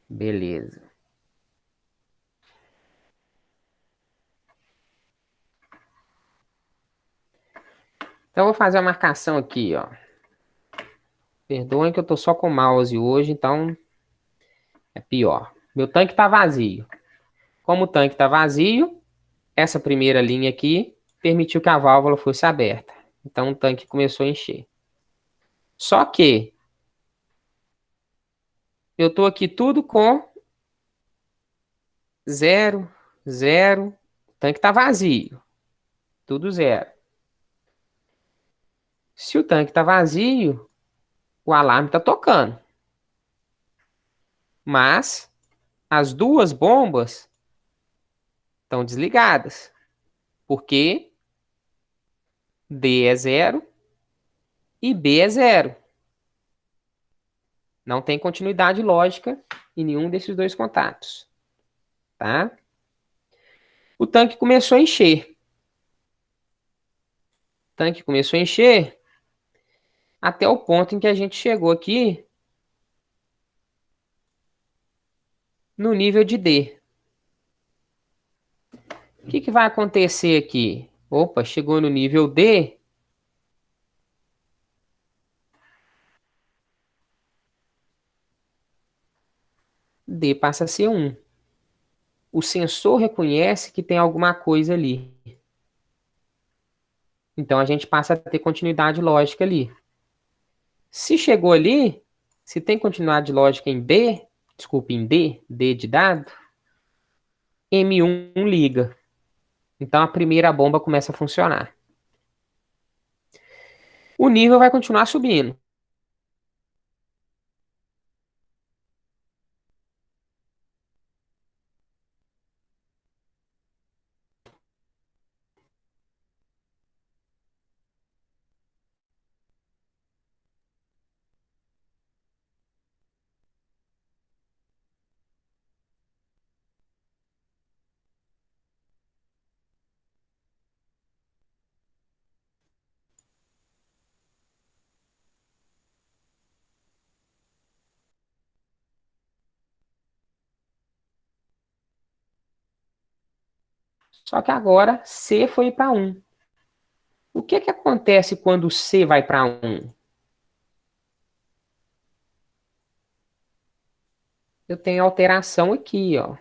[SPEAKER 2] Beleza. Então, eu vou fazer a marcação aqui, ó. Perdoem que eu tô só com o mouse hoje, então é pior. Meu tanque tá vazio. Como o tanque tá vazio, essa primeira linha aqui permitiu que a válvula fosse aberta. Então, o tanque começou a encher. Só que eu tô aqui tudo com 0, 0. O tanque tá vazio. Tudo 0. Se o tanque tá vazio, o alarme tá tocando. Mas as duas bombas estão desligadas. Porque D é 0 e B é 0. Não tem continuidade lógica em nenhum desses dois contatos. Tá? O tanque começou a encher. O tanque começou a encher até o ponto em que a gente chegou aqui no nível de D. O que vai acontecer aqui? Opa, chegou no nível D. D passa a ser 1. O sensor reconhece que tem alguma coisa ali. Então, a gente passa a ter continuidade lógica ali. Se chegou ali, se tem continuidade lógica em B, desculpe, em D, D de dado, M1 liga. Então, a primeira bomba começa a funcionar. O nível vai continuar subindo. Só que agora C foi para 1. O que acontece quando C vai para 1? Eu tenho alteração aqui, ó.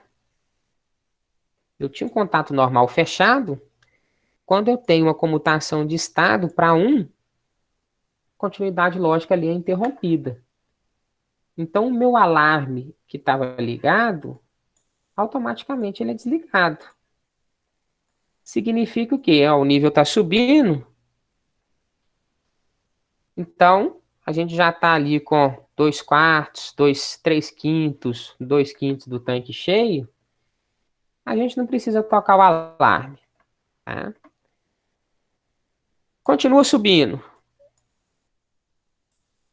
[SPEAKER 2] Eu tinha um contato normal fechado. Quando eu tenho uma comutação de estado para 1, continuidade lógica ali é interrompida. Então, o meu alarme que estava ligado, automaticamente ele é desligado. Significa o quê? O nível está subindo. Então, a gente já está ali com 2/4, 3/5, 2/5 do tanque cheio. A gente não precisa tocar o alarme. Tá? Continua subindo.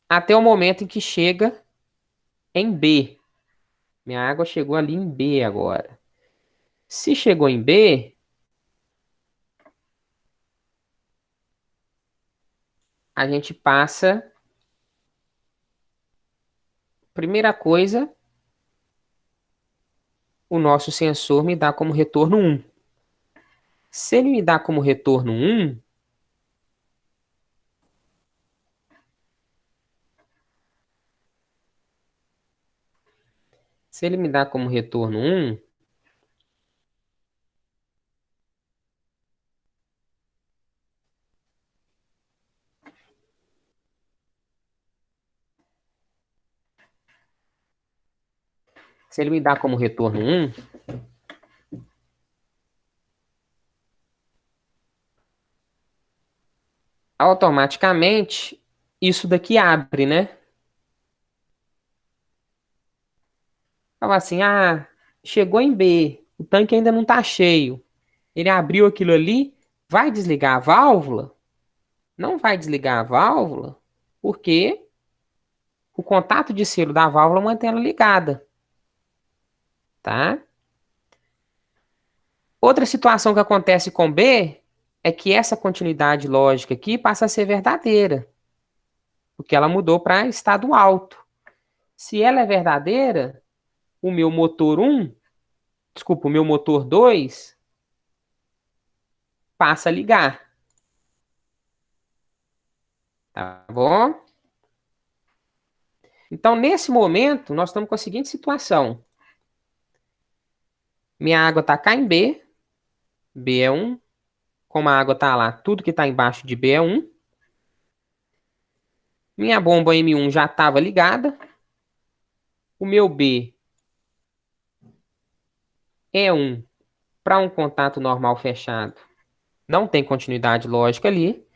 [SPEAKER 2] Até o momento em que chega em B. Minha água chegou ali em B agora. Se chegou em B, a gente passa. Primeira coisa, o nosso sensor me dá como retorno 1. Se ele me dá como retorno 1, se ele me dá como retorno 1, se ele me dá como retorno 1, automaticamente isso daqui abre, né? Fala assim, chegou em B, o tanque ainda não está cheio. Ele abriu aquilo ali, vai desligar a válvula? Não vai desligar a válvula, porque o contato de selo da válvula mantém ela ligada. Tá? Outra situação que acontece com B é que essa continuidade lógica aqui passa a ser verdadeira, porque ela mudou para estado alto. Se ela é verdadeira, o meu motor 1, desculpa, o meu motor 2 passa a ligar. Tá bom? Então, nesse momento, nós estamos com a seguinte situação. Minha água está cá em B. B é 1. Como a água está lá, tudo que está embaixo de B é 1. Minha bomba M1 já estava ligada. O meu B é 1 para um contato normal fechado. Não tem continuidade lógica ali,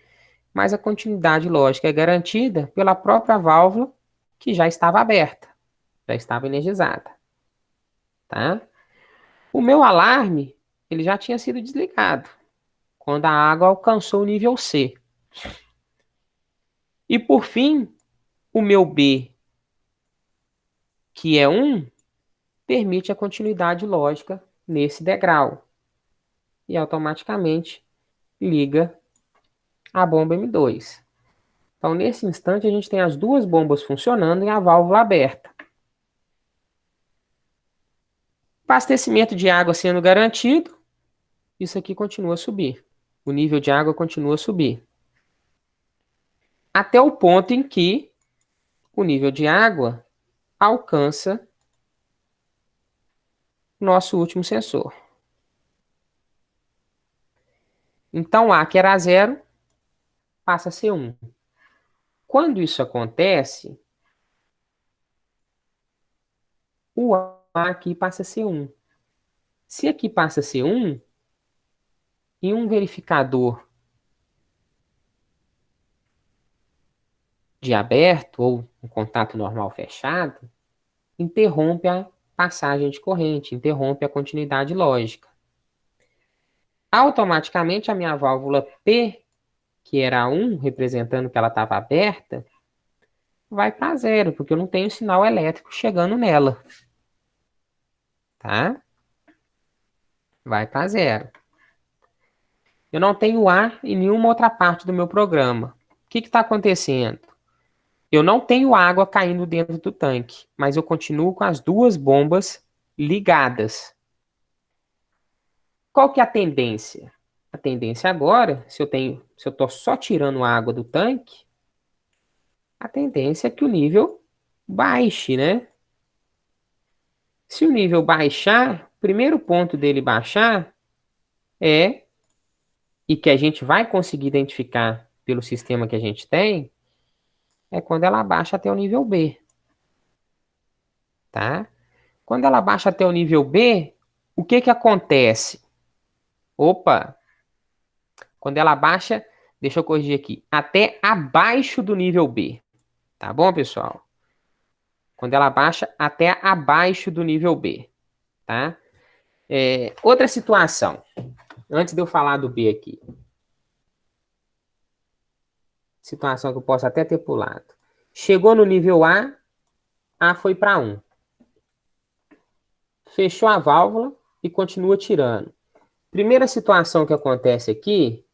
[SPEAKER 2] mas a continuidade lógica é garantida pela própria válvula que já estava aberta, já estava energizada. Tá? O meu alarme, ele já tinha sido desligado quando a água alcançou o nível C. E por fim, o meu B, que é 1, permite a continuidade lógica nesse degrau. E automaticamente liga a bomba M2. Então, nesse instante, a gente tem as duas bombas funcionando e a válvula aberta. Abastecimento de água sendo garantido, isso aqui continua a subir. O nível de água continua a subir. Até o ponto em que o nível de água alcança o nosso último sensor. Então, A, que era 0, passa a ser 1. Quando isso acontece, o A aqui passa a ser 1. Se aqui passa a ser 1, em um verificador de aberto ou um contato normal fechado, interrompe a passagem de corrente, interrompe a continuidade lógica. Automaticamente a minha válvula P, que era 1, representando que ela estava aberta, vai para 0, porque eu não tenho sinal elétrico chegando nela. Tá? Vai para 0. Eu não tenho ar em nenhuma outra parte do meu programa. O que está acontecendo? Eu não tenho água caindo dentro do tanque, mas eu continuo com as duas bombas ligadas. Qual que é a tendência? A tendência agora, se eu estou só tirando água do tanque, a tendência é que o nível baixe, né? Se o nível baixar, o primeiro ponto dele baixar e que a gente vai conseguir identificar pelo sistema que a gente tem, é quando ela baixa até o nível B. Tá? Quando ela baixa até o nível B, o que acontece? Opa! Quando ela baixa, deixa eu corrigir aqui, até abaixo do nível B. Tá bom, pessoal? Quando ela baixa até abaixo do nível B. Tá? Outra situação. Antes de eu falar do B aqui. Situação que eu posso até ter pulado. Chegou no nível A, A foi para 1. Fechou a válvula e continua tirando. Primeira situação que acontece aqui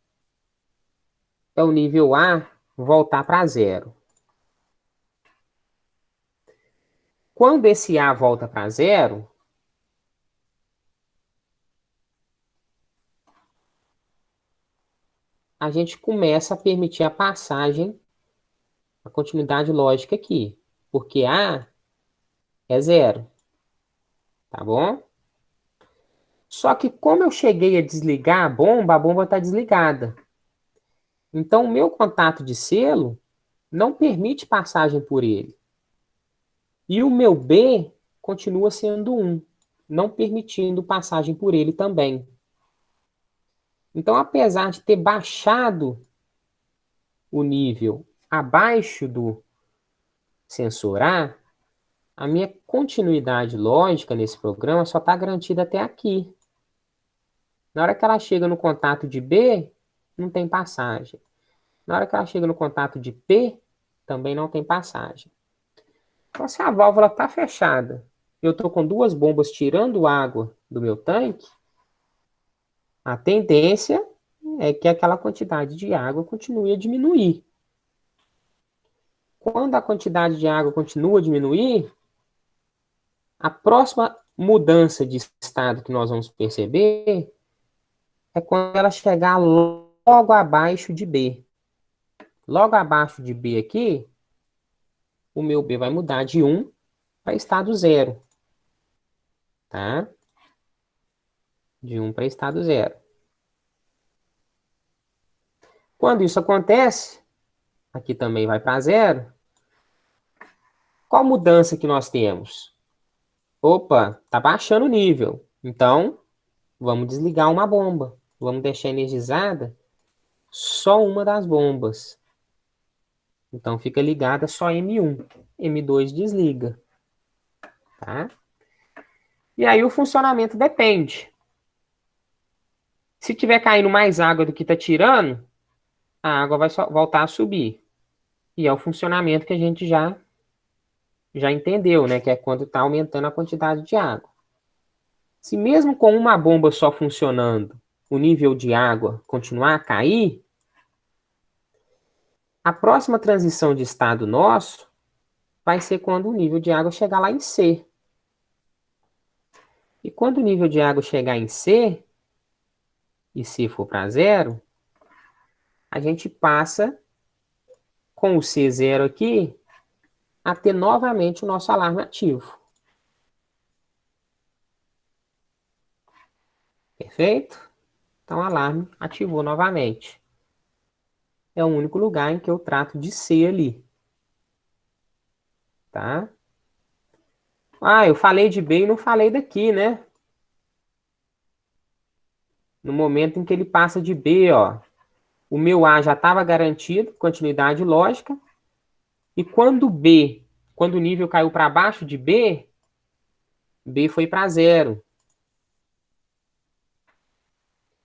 [SPEAKER 2] é o nível A voltar para 0. Quando esse A volta para 0, a gente começa a permitir a passagem, a continuidade lógica aqui. Porque A é 0. Tá bom? Só que como eu cheguei a desligar a bomba está desligada. Então, o meu contato de selo não permite passagem por ele. E o meu B continua sendo 1, não permitindo passagem por ele também. Então, apesar de ter baixado o nível abaixo do sensor a minha continuidade lógica nesse programa só está garantida até aqui. Na hora que ela chega no contato de B, não tem passagem. Na hora que ela chega no contato de P, também não tem passagem. Então, se a válvula está fechada, eu estou com duas bombas tirando água do meu tanque, a tendência é que aquela quantidade de água continue a diminuir. Quando a quantidade de água continua a diminuir, a próxima mudança de estado que nós vamos perceber é quando ela chegar logo abaixo de B. Logo abaixo de B aqui, o meu B vai mudar de 1 para estado 0. Tá? De 1 para estado 0. Quando isso acontece, aqui também vai para 0. Qual mudança que nós temos? Opa, tá baixando o nível. Então, vamos desligar uma bomba. Vamos deixar energizada só uma das bombas. Então, fica ligada só M1. M2 desliga. Tá? E aí o funcionamento depende. Se tiver caindo mais água do que está tirando, a água vai voltar a subir. E é o funcionamento que a gente já entendeu, né? Que é quando está aumentando a quantidade de água. Se mesmo com uma bomba só funcionando, o nível de água continuar a cair, a próxima transição de estado nosso vai ser quando o nível de água chegar lá em C. E quando o nível de água chegar em C, e C for para 0, a gente passa com o C0 aqui a ter novamente o nosso alarme ativo. Perfeito? Então, o alarme ativou novamente. É o único lugar em que eu trato de C ali. Tá? Ah, eu falei de B e não falei daqui, né? No momento em que ele passa de B, ó, o meu A já estava garantido, continuidade lógica. E quando o nível caiu para baixo de B, B foi para 0.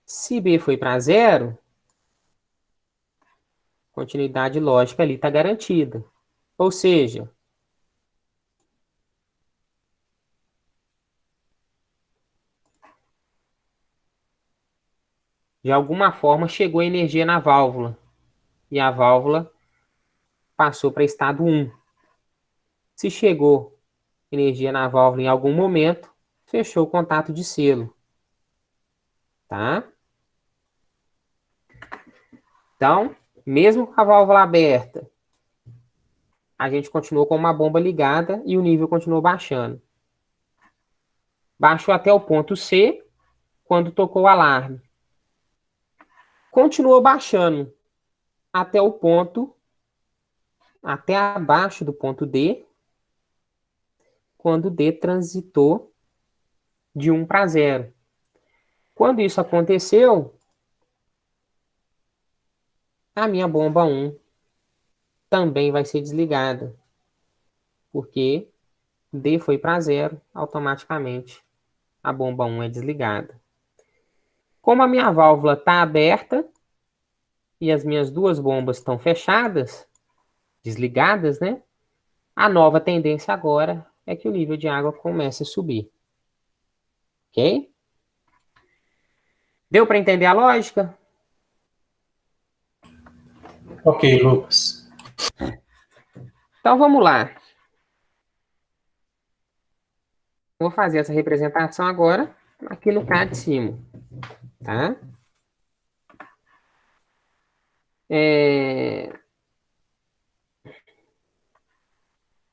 [SPEAKER 2] Se B foi para 0, continuidade lógica ali está garantida. Ou seja, de alguma forma chegou a energia na válvula. E a válvula passou para estado 1. Se chegou energia na válvula em algum momento, fechou o contato de selo. Tá? Então, mesmo com a válvula aberta, a gente continuou com uma bomba ligada e o nível continuou baixando. Baixou até o ponto C, quando tocou o alarme. Continuou baixando até o ponto, até abaixo do ponto D, quando D transitou de 1 para 0. Quando isso aconteceu, a minha bomba 1 também vai ser desligada, porque D foi para 0, automaticamente a bomba 1 é desligada. Como a minha válvula está aberta e as minhas duas bombas estão fechadas, desligadas, né? A nova tendência agora é que o nível de água comece a subir. Ok? Deu para entender a lógica?
[SPEAKER 1] Ok, Lucas.
[SPEAKER 2] Então vamos lá. Vou fazer essa representação agora aqui no CAD de cima. Tá?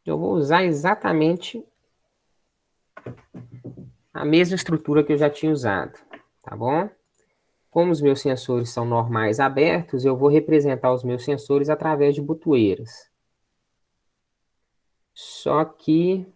[SPEAKER 2] Eu vou usar exatamente a mesma estrutura que eu já tinha usado. Tá bom? Como os meus sensores são normais abertos, eu vou representar os meus sensores através de botoeiras. Só que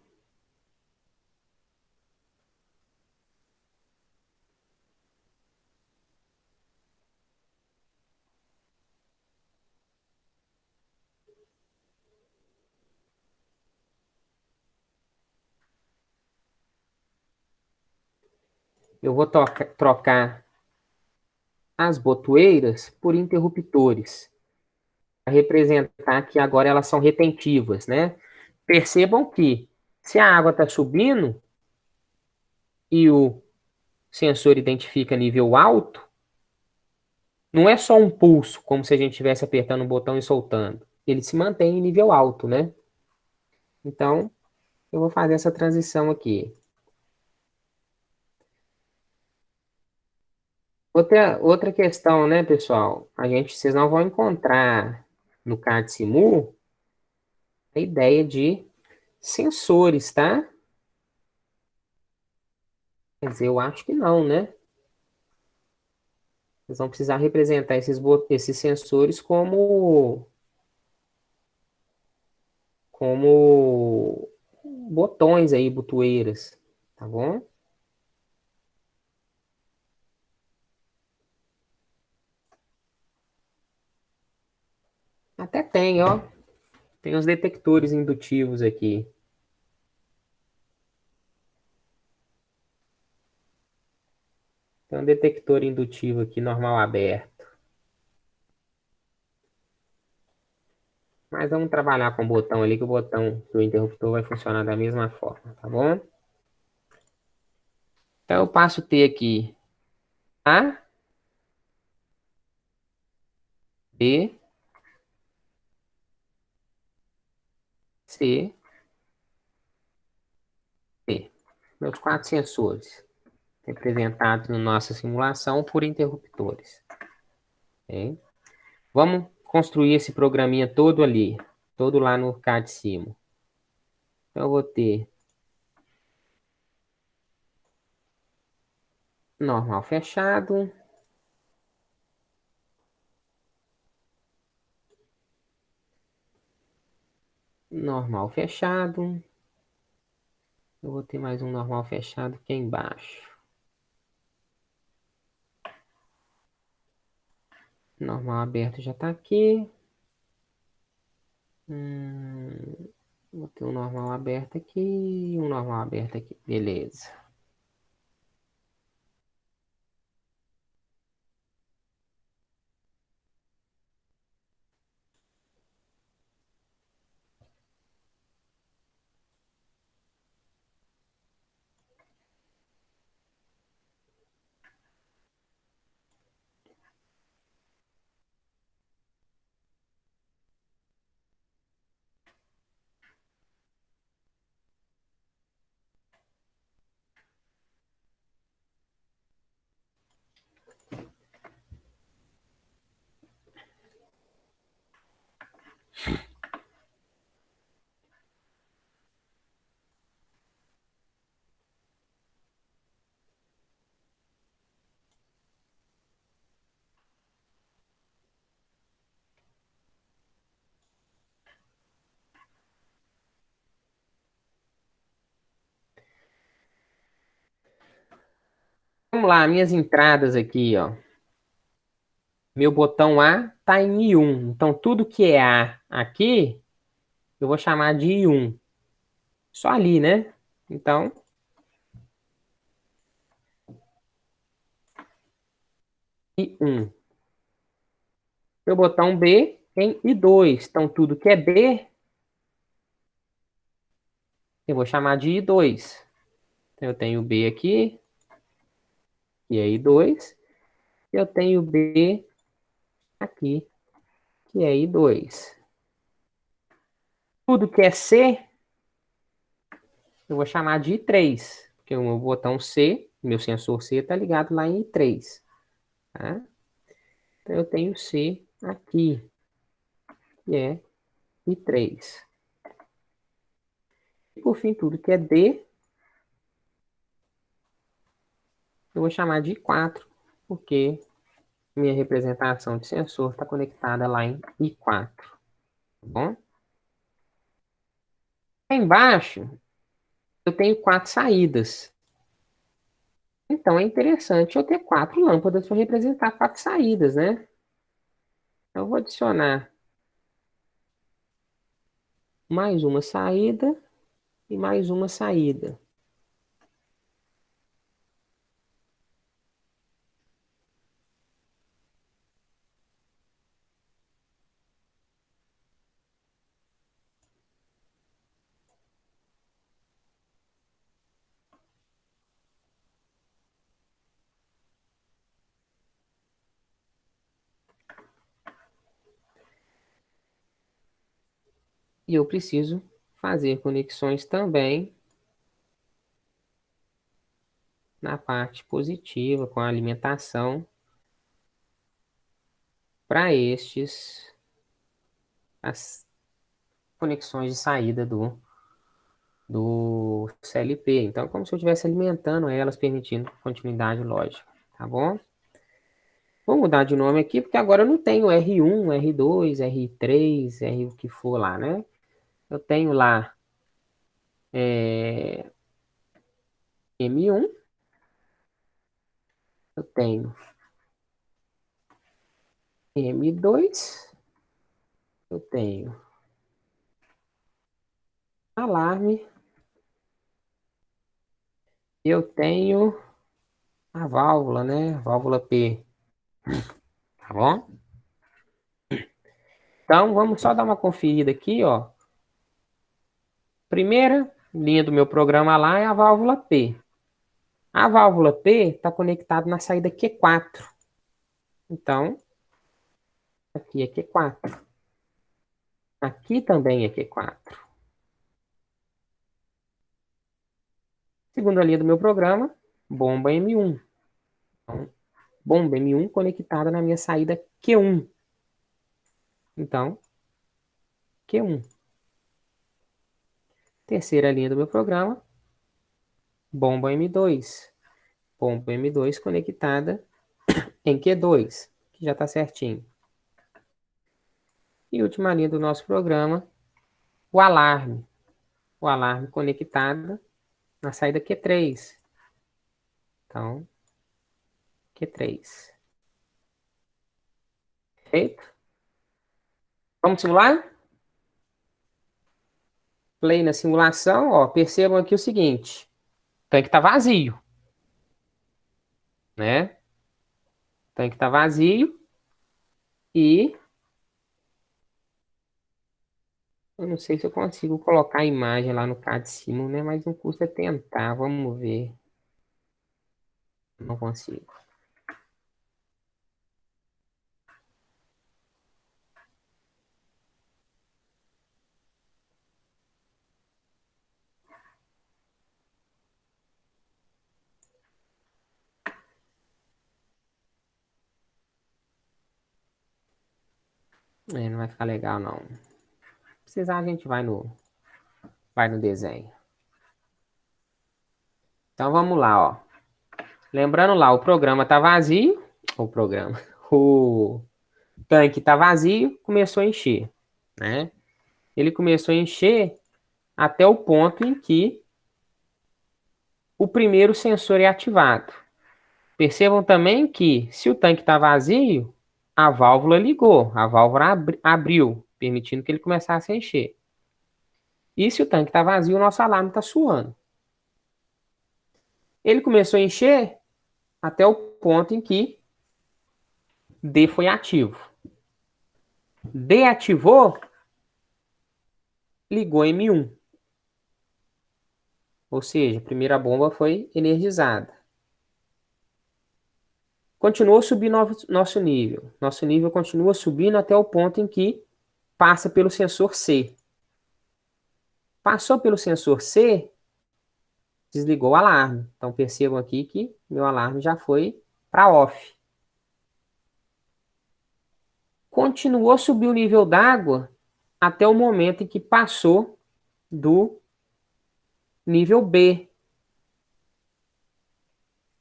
[SPEAKER 2] eu vou trocar as botoeiras por interruptores, para representar que agora elas são retentivas, né? Percebam que se a água está subindo e o sensor identifica nível alto, não é só um pulso, como se a gente estivesse apertando um botão e soltando. Ele se mantém em nível alto, né? Então, eu vou fazer essa transição aqui. Outra questão, né, pessoal? Vocês não vão encontrar no CAD-SIMU a ideia de sensores, tá? Quer dizer, eu acho que não, né? Eles vão precisar representar esses sensores como botões aí, botoeiras, tá bom? Até tem, ó. Tem os detectores indutivos aqui. Tem um detector indutivo aqui, normal aberto. Mas vamos trabalhar com o botão ali, que o botão do interruptor vai funcionar da mesma forma, tá bom? Então eu passo T aqui. A, B, C, D. Meus 4 sensores, representados na nossa simulação por interruptores. Ok? Vamos construir esse programinha todo ali, todo lá no CAD-SIMO. Então eu vou ter normal fechado. Normal fechado. Eu vou ter mais um normal fechado aqui embaixo. Normal aberto já está aqui. Vou ter um normal aberto aqui e um normal aberto aqui. Beleza. Vamos lá, minhas entradas aqui, ó. Meu botão A está em I1. Então, tudo que é A aqui, eu vou chamar de I1. Só ali, né? Então, I1. Meu botão B em I2. Então, tudo que é B, eu vou chamar de I2. Então, eu tenho B aqui, que é I2. E eu tenho B aqui, que é I2. Tudo que é C, eu vou chamar de I3. Porque o meu botão C, meu sensor C, está ligado lá em I3. Tá? Então, eu tenho C aqui, que é I3. E por fim, tudo que é D, eu vou chamar de I4, porque minha representação de sensor está conectada lá em I4. Tá bom? Lá embaixo, eu tenho 4 saídas. Então, é interessante eu ter 4 lâmpadas para representar 4 saídas, né? Então, eu vou adicionar mais uma saída e mais uma saída. E eu preciso fazer conexões também na parte positiva, com a alimentação para estes as conexões de saída do CLP. Então, é como se eu estivesse alimentando elas, permitindo continuidade lógica, tá bom? Vou mudar de nome aqui, porque agora eu não tenho R1, R2, R3, R o que for lá, né? Eu tenho lá M1, eu tenho M2, eu tenho alarme, eu tenho a válvula, né? Válvula P, tá bom? Então, vamos só dar uma conferida aqui, ó. Primeira linha do meu programa lá é a válvula P. A válvula P está conectada na saída Q4. Então, aqui é Q4. Aqui também é Q4. Segunda linha do meu programa, bomba M1. Então, bomba M1 conectada na minha saída Q1. Então, Q1. Terceira linha do meu programa, bomba M2. Bomba M2 conectada em Q2, que já está certinho. E última linha do nosso programa, o alarme. O alarme conectado na saída Q3. Então, Q3. Feito? Vamos simular? Play na simulação, ó, percebam aqui o seguinte. O tanque está vazio, né? O tanque está vazio e eu não sei se eu consigo colocar a imagem lá no CAD Simu, né? Mas não custa tentar, vamos ver. Não consigo. Não vai ficar legal, não. Se precisar, a gente vai no desenho. Então, vamos lá, ó. Lembrando lá, o programa tá vazio. O tanque tá vazio, começou a encher, né? Ele começou a encher até o ponto em que o primeiro sensor é ativado. Percebam também que, se o tanque está vazio, a válvula ligou, a válvula abriu, permitindo que ele começasse a encher. E se o tanque está vazio, o nosso alarme está soando. Ele começou a encher até o ponto em que D foi ativo. D ativou, ligou M1. Ou seja, a primeira bomba foi energizada. Continuou subindo nosso nível. Nosso nível continua subindo até o ponto em que passa pelo sensor C. Passou pelo sensor C, desligou o alarme. Então percebam aqui que meu alarme já foi para off. Continuou a subir o nível d'água até o momento em que passou do nível B.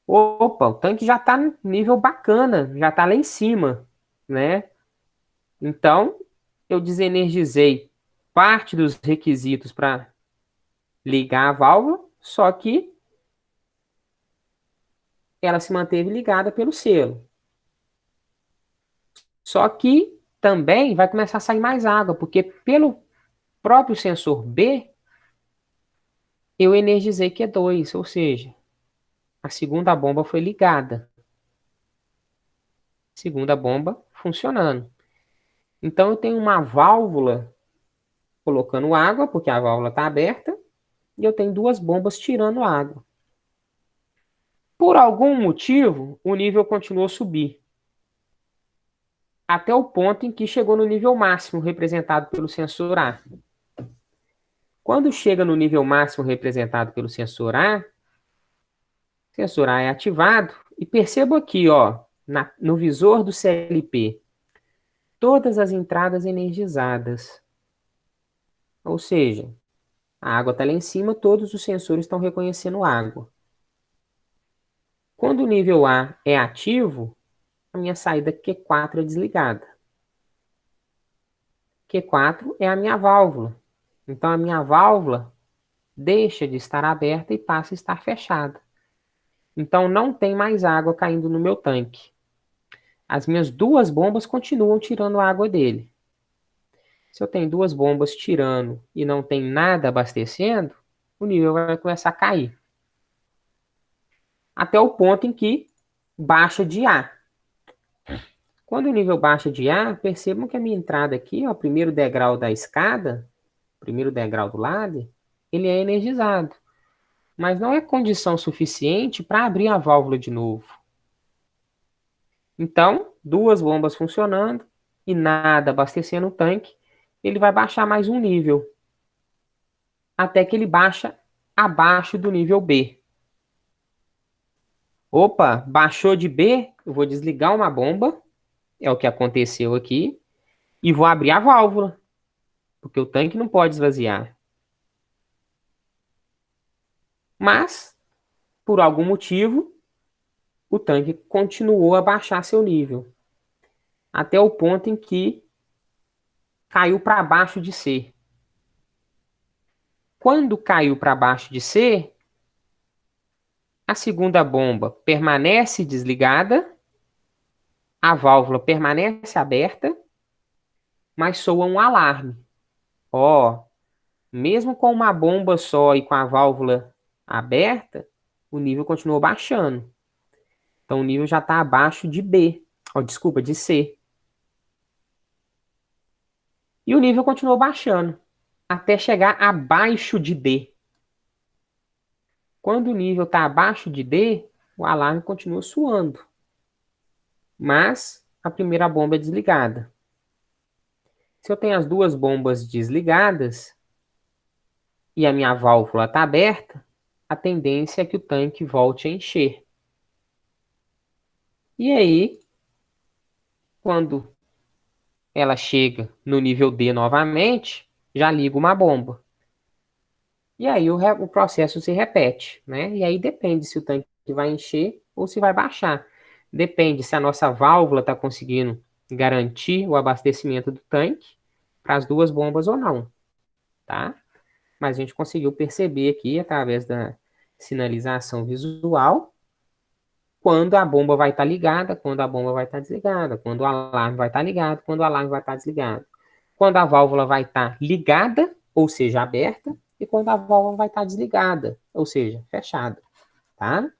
[SPEAKER 2] Opa, o tanque já está no nível bacana, já está lá em cima, né? Então, eu desenergizei parte dos requisitos para ligar a válvula, só que ela se manteve ligada pelo selo. Só que também vai começar a sair mais água, porque pelo próprio sensor B, eu energizei Q2, ou seja, a segunda bomba foi ligada. Segunda bomba funcionando. Então eu tenho uma válvula colocando água, porque a válvula está aberta, e eu tenho duas bombas tirando água. Por algum motivo, o nível continuou a subir. Até o ponto em que chegou no nível máximo, representado pelo sensor A. Quando chega no nível máximo representado pelo sensor A, o sensor A é ativado. E perceba aqui, ó, no visor do CLP, todas as entradas energizadas. Ou seja, a água está lá em cima, todos os sensores estão reconhecendo água. Quando o nível A é ativo, a minha saída Q4 é desligada. Q4 é a minha válvula. Então, a minha válvula deixa de estar aberta e passa a estar fechada. Então, não tem mais água caindo no meu tanque. As minhas duas bombas continuam tirando água dele. Se eu tenho duas bombas tirando e não tem nada abastecendo, o nível vai começar a cair. Até o ponto em que baixa de A. Quando o nível baixa de A, percebam que a minha entrada aqui, ó, o primeiro degrau da escada, o primeiro degrau do lado, ele é energizado. Mas não é condição suficiente para abrir a válvula de novo. Então, duas bombas funcionando e nada abastecendo o tanque, ele vai baixar mais um nível. Até que ele baixa abaixo do nível B. Opa, baixou de B, eu vou desligar uma bomba, é o que aconteceu aqui, e vou abrir a válvula, porque o tanque não pode esvaziar. Mas, por algum motivo, o tanque continuou a baixar seu nível, até o ponto em que caiu para baixo de C. Quando caiu para baixo de C, a segunda bomba permanece desligada, a válvula permanece aberta, mas soa um alarme. Ó, mesmo com uma bomba só e com a válvula aberta, o nível continuou baixando. Então o nível já está abaixo de B. Ó, desculpa, de C. E o nível continuou baixando, até chegar abaixo de D. Quando o nível está abaixo de D, o alarme continua soando. Mas a primeira bomba é desligada. Se eu tenho as duas bombas desligadas e a minha válvula está aberta, a tendência é que o tanque volte a encher. E aí, quando ela chega no nível D novamente, já liga uma bomba. E aí o processo se repete, né? E aí depende se o tanque vai encher ou se vai baixar. Depende se a nossa válvula está conseguindo garantir o abastecimento do tanque para as duas bombas ou não, tá? Mas a gente conseguiu perceber aqui, através da sinalização visual, quando a bomba vai estar ligada, quando a bomba vai estar desligada, quando o alarme vai estar ligado, quando o alarme vai estar desligado. Quando a válvula vai estar ligada, ou seja, aberta, e quando a válvula vai estar desligada, ou seja, fechada, tá?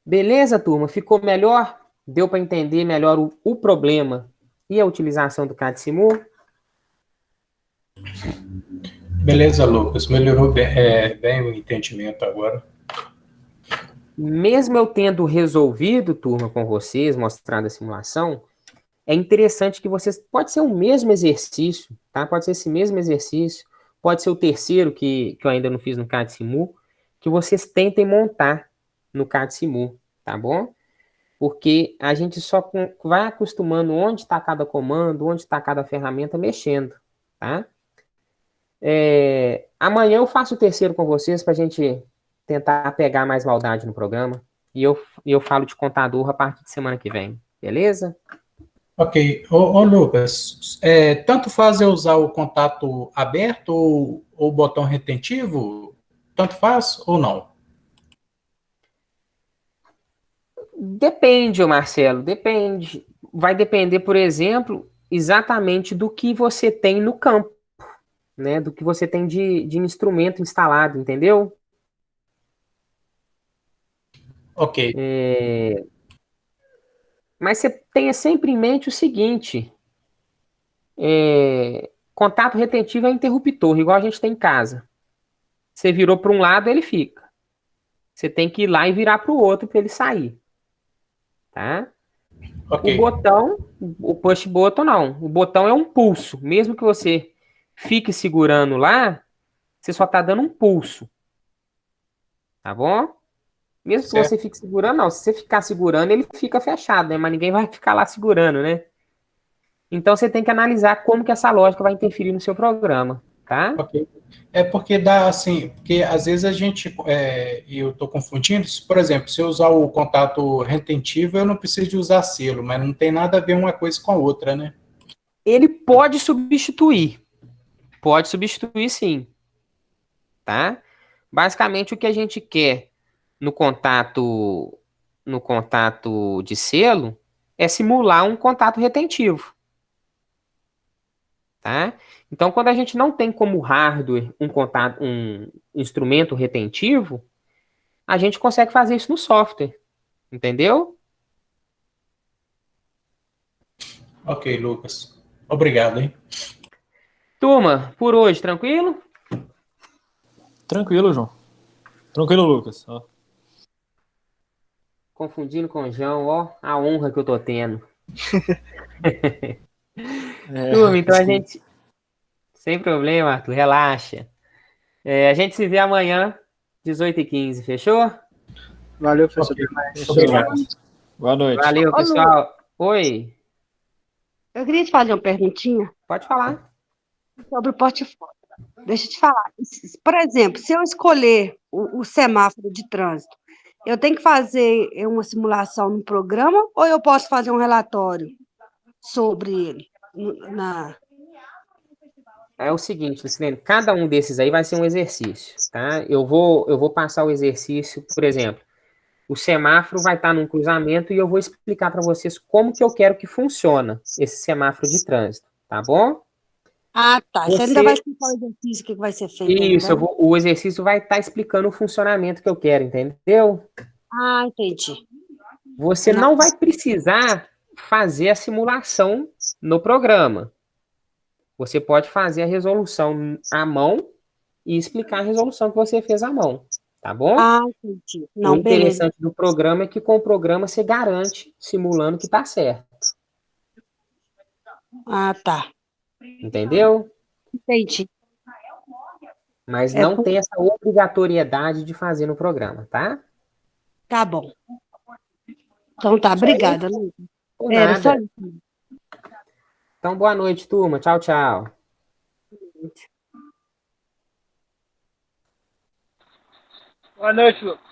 [SPEAKER 2] Beleza, turma? Ficou melhor? Deu para entender melhor o problema e a utilização do CAD-SIMU?
[SPEAKER 1] Beleza, Lucas. Melhorou bem o entendimento agora.
[SPEAKER 2] Mesmo eu tendo resolvido, turma, com vocês, mostrando a simulação, é interessante que vocês... Pode ser o mesmo exercício, tá? Pode ser esse mesmo exercício, pode ser o terceiro que eu ainda não fiz no CAD-SIMU, que vocês tentem montar no CAD-SIMU, tá bom? Porque a gente só vai acostumando onde está cada comando, onde está cada ferramenta mexendo, tá? Amanhã eu faço o terceiro com vocês para a gente tentar pegar mais maldade no programa. E eu falo de contador a partir de semana que vem, beleza?
[SPEAKER 1] Ok. Ô Lucas, tanto faz eu usar o contato aberto ou o botão retentivo? Tanto faz ou não?
[SPEAKER 2] Depende, ô Marcelo, depende. Vai depender, por exemplo, exatamente do que você tem no campo, né? Do que você tem de instrumento instalado, entendeu?
[SPEAKER 1] Ok.
[SPEAKER 2] Mas você tenha sempre em mente o seguinte: contato retentivo é interruptor, igual a gente tem em casa. Você virou para um lado, ele fica. Você tem que ir lá e virar para o outro para ele sair. Tá?
[SPEAKER 1] Ok.
[SPEAKER 2] O botão, o push button não. O botão é um pulso. Mesmo que você fique segurando lá, você só está dando um pulso. Tá bom? Mesmo que
[SPEAKER 1] Certo.
[SPEAKER 2] você fique segurando, não. Se você ficar segurando, ele fica fechado, né? Mas ninguém vai ficar lá segurando, né? Então você tem que analisar como que essa lógica vai interferir no seu programa, tá?
[SPEAKER 1] Ok. É porque dá assim, porque às vezes a gente, e eu estou confundindo, por exemplo, se eu usar o contato retentivo, eu não preciso de usar selo, mas não tem nada a ver uma coisa com a outra, né?
[SPEAKER 2] Ele pode substituir sim, tá? Basicamente o que a gente quer no contato de selo é simular um contato retentivo, tá? Então quando a gente não tem como hardware um instrumento retentivo, a gente consegue fazer isso no software, entendeu?
[SPEAKER 1] Ok, Lucas. Obrigado, hein?
[SPEAKER 2] Turma, por hoje, tranquilo?
[SPEAKER 6] Tranquilo, João. Tranquilo, Lucas. Ó.
[SPEAKER 2] Confundindo com o João, ó, a honra que eu tô tendo. Turma, então a
[SPEAKER 6] Desculpa.
[SPEAKER 2] gente. Sem problema, Arthur, relaxa. A gente se vê amanhã, 18h15, fechou?
[SPEAKER 4] Valeu, professor.
[SPEAKER 1] Ok.
[SPEAKER 4] Até mais.
[SPEAKER 6] Fechou,
[SPEAKER 1] Obrigado.
[SPEAKER 6] Lucas. Boa noite.
[SPEAKER 2] Valeu,
[SPEAKER 3] Ô, Lu,
[SPEAKER 2] pessoal. Oi,
[SPEAKER 3] eu queria te fazer uma perguntinha
[SPEAKER 2] pode falar.
[SPEAKER 3] sobre o portfólio. Deixa eu te falar. Por exemplo, se eu escolher o semáforo de trânsito, eu tenho que fazer uma simulação no programa ou eu posso fazer um relatório sobre ele? Na...
[SPEAKER 2] É o seguinte, Lucilene, cada um desses aí vai ser um exercício, tá? Eu vou passar o exercício, por exemplo, o semáforo vai estar num cruzamento e eu vou explicar para vocês como que eu quero que funciona esse semáforo de trânsito, tá bom?
[SPEAKER 3] Ah, tá. Você ainda vai
[SPEAKER 2] Você,
[SPEAKER 3] explicar o exercício, o que vai ser feito
[SPEAKER 2] isso,
[SPEAKER 3] ainda, né?
[SPEAKER 2] o exercício vai estar explicando o funcionamento que eu quero, entendeu?
[SPEAKER 3] Ah, entendi.
[SPEAKER 2] Você
[SPEAKER 3] Não.
[SPEAKER 2] não vai precisar fazer a simulação no programa. Você pode fazer a resolução à mão e explicar a resolução que você fez à mão, tá bom?
[SPEAKER 3] Ah, entendi.
[SPEAKER 2] O
[SPEAKER 3] Não, beleza.
[SPEAKER 2] interessante do programa é que com o programa você garante, simulando que tá certo,
[SPEAKER 3] Ah, tá.
[SPEAKER 2] entendeu?
[SPEAKER 3] Entendi.
[SPEAKER 2] Mas
[SPEAKER 3] É,
[SPEAKER 2] não tem essa obrigatoriedade de fazer no programa, tá?
[SPEAKER 3] tá bom. Então tá,
[SPEAKER 2] Só isso,
[SPEAKER 3] obrigada, Lu.
[SPEAKER 2] por
[SPEAKER 3] Era só
[SPEAKER 2] nada.
[SPEAKER 3] isso.
[SPEAKER 2] Então, boa noite, turma. Tchau, tchau.
[SPEAKER 4] Boa noite, Lucas.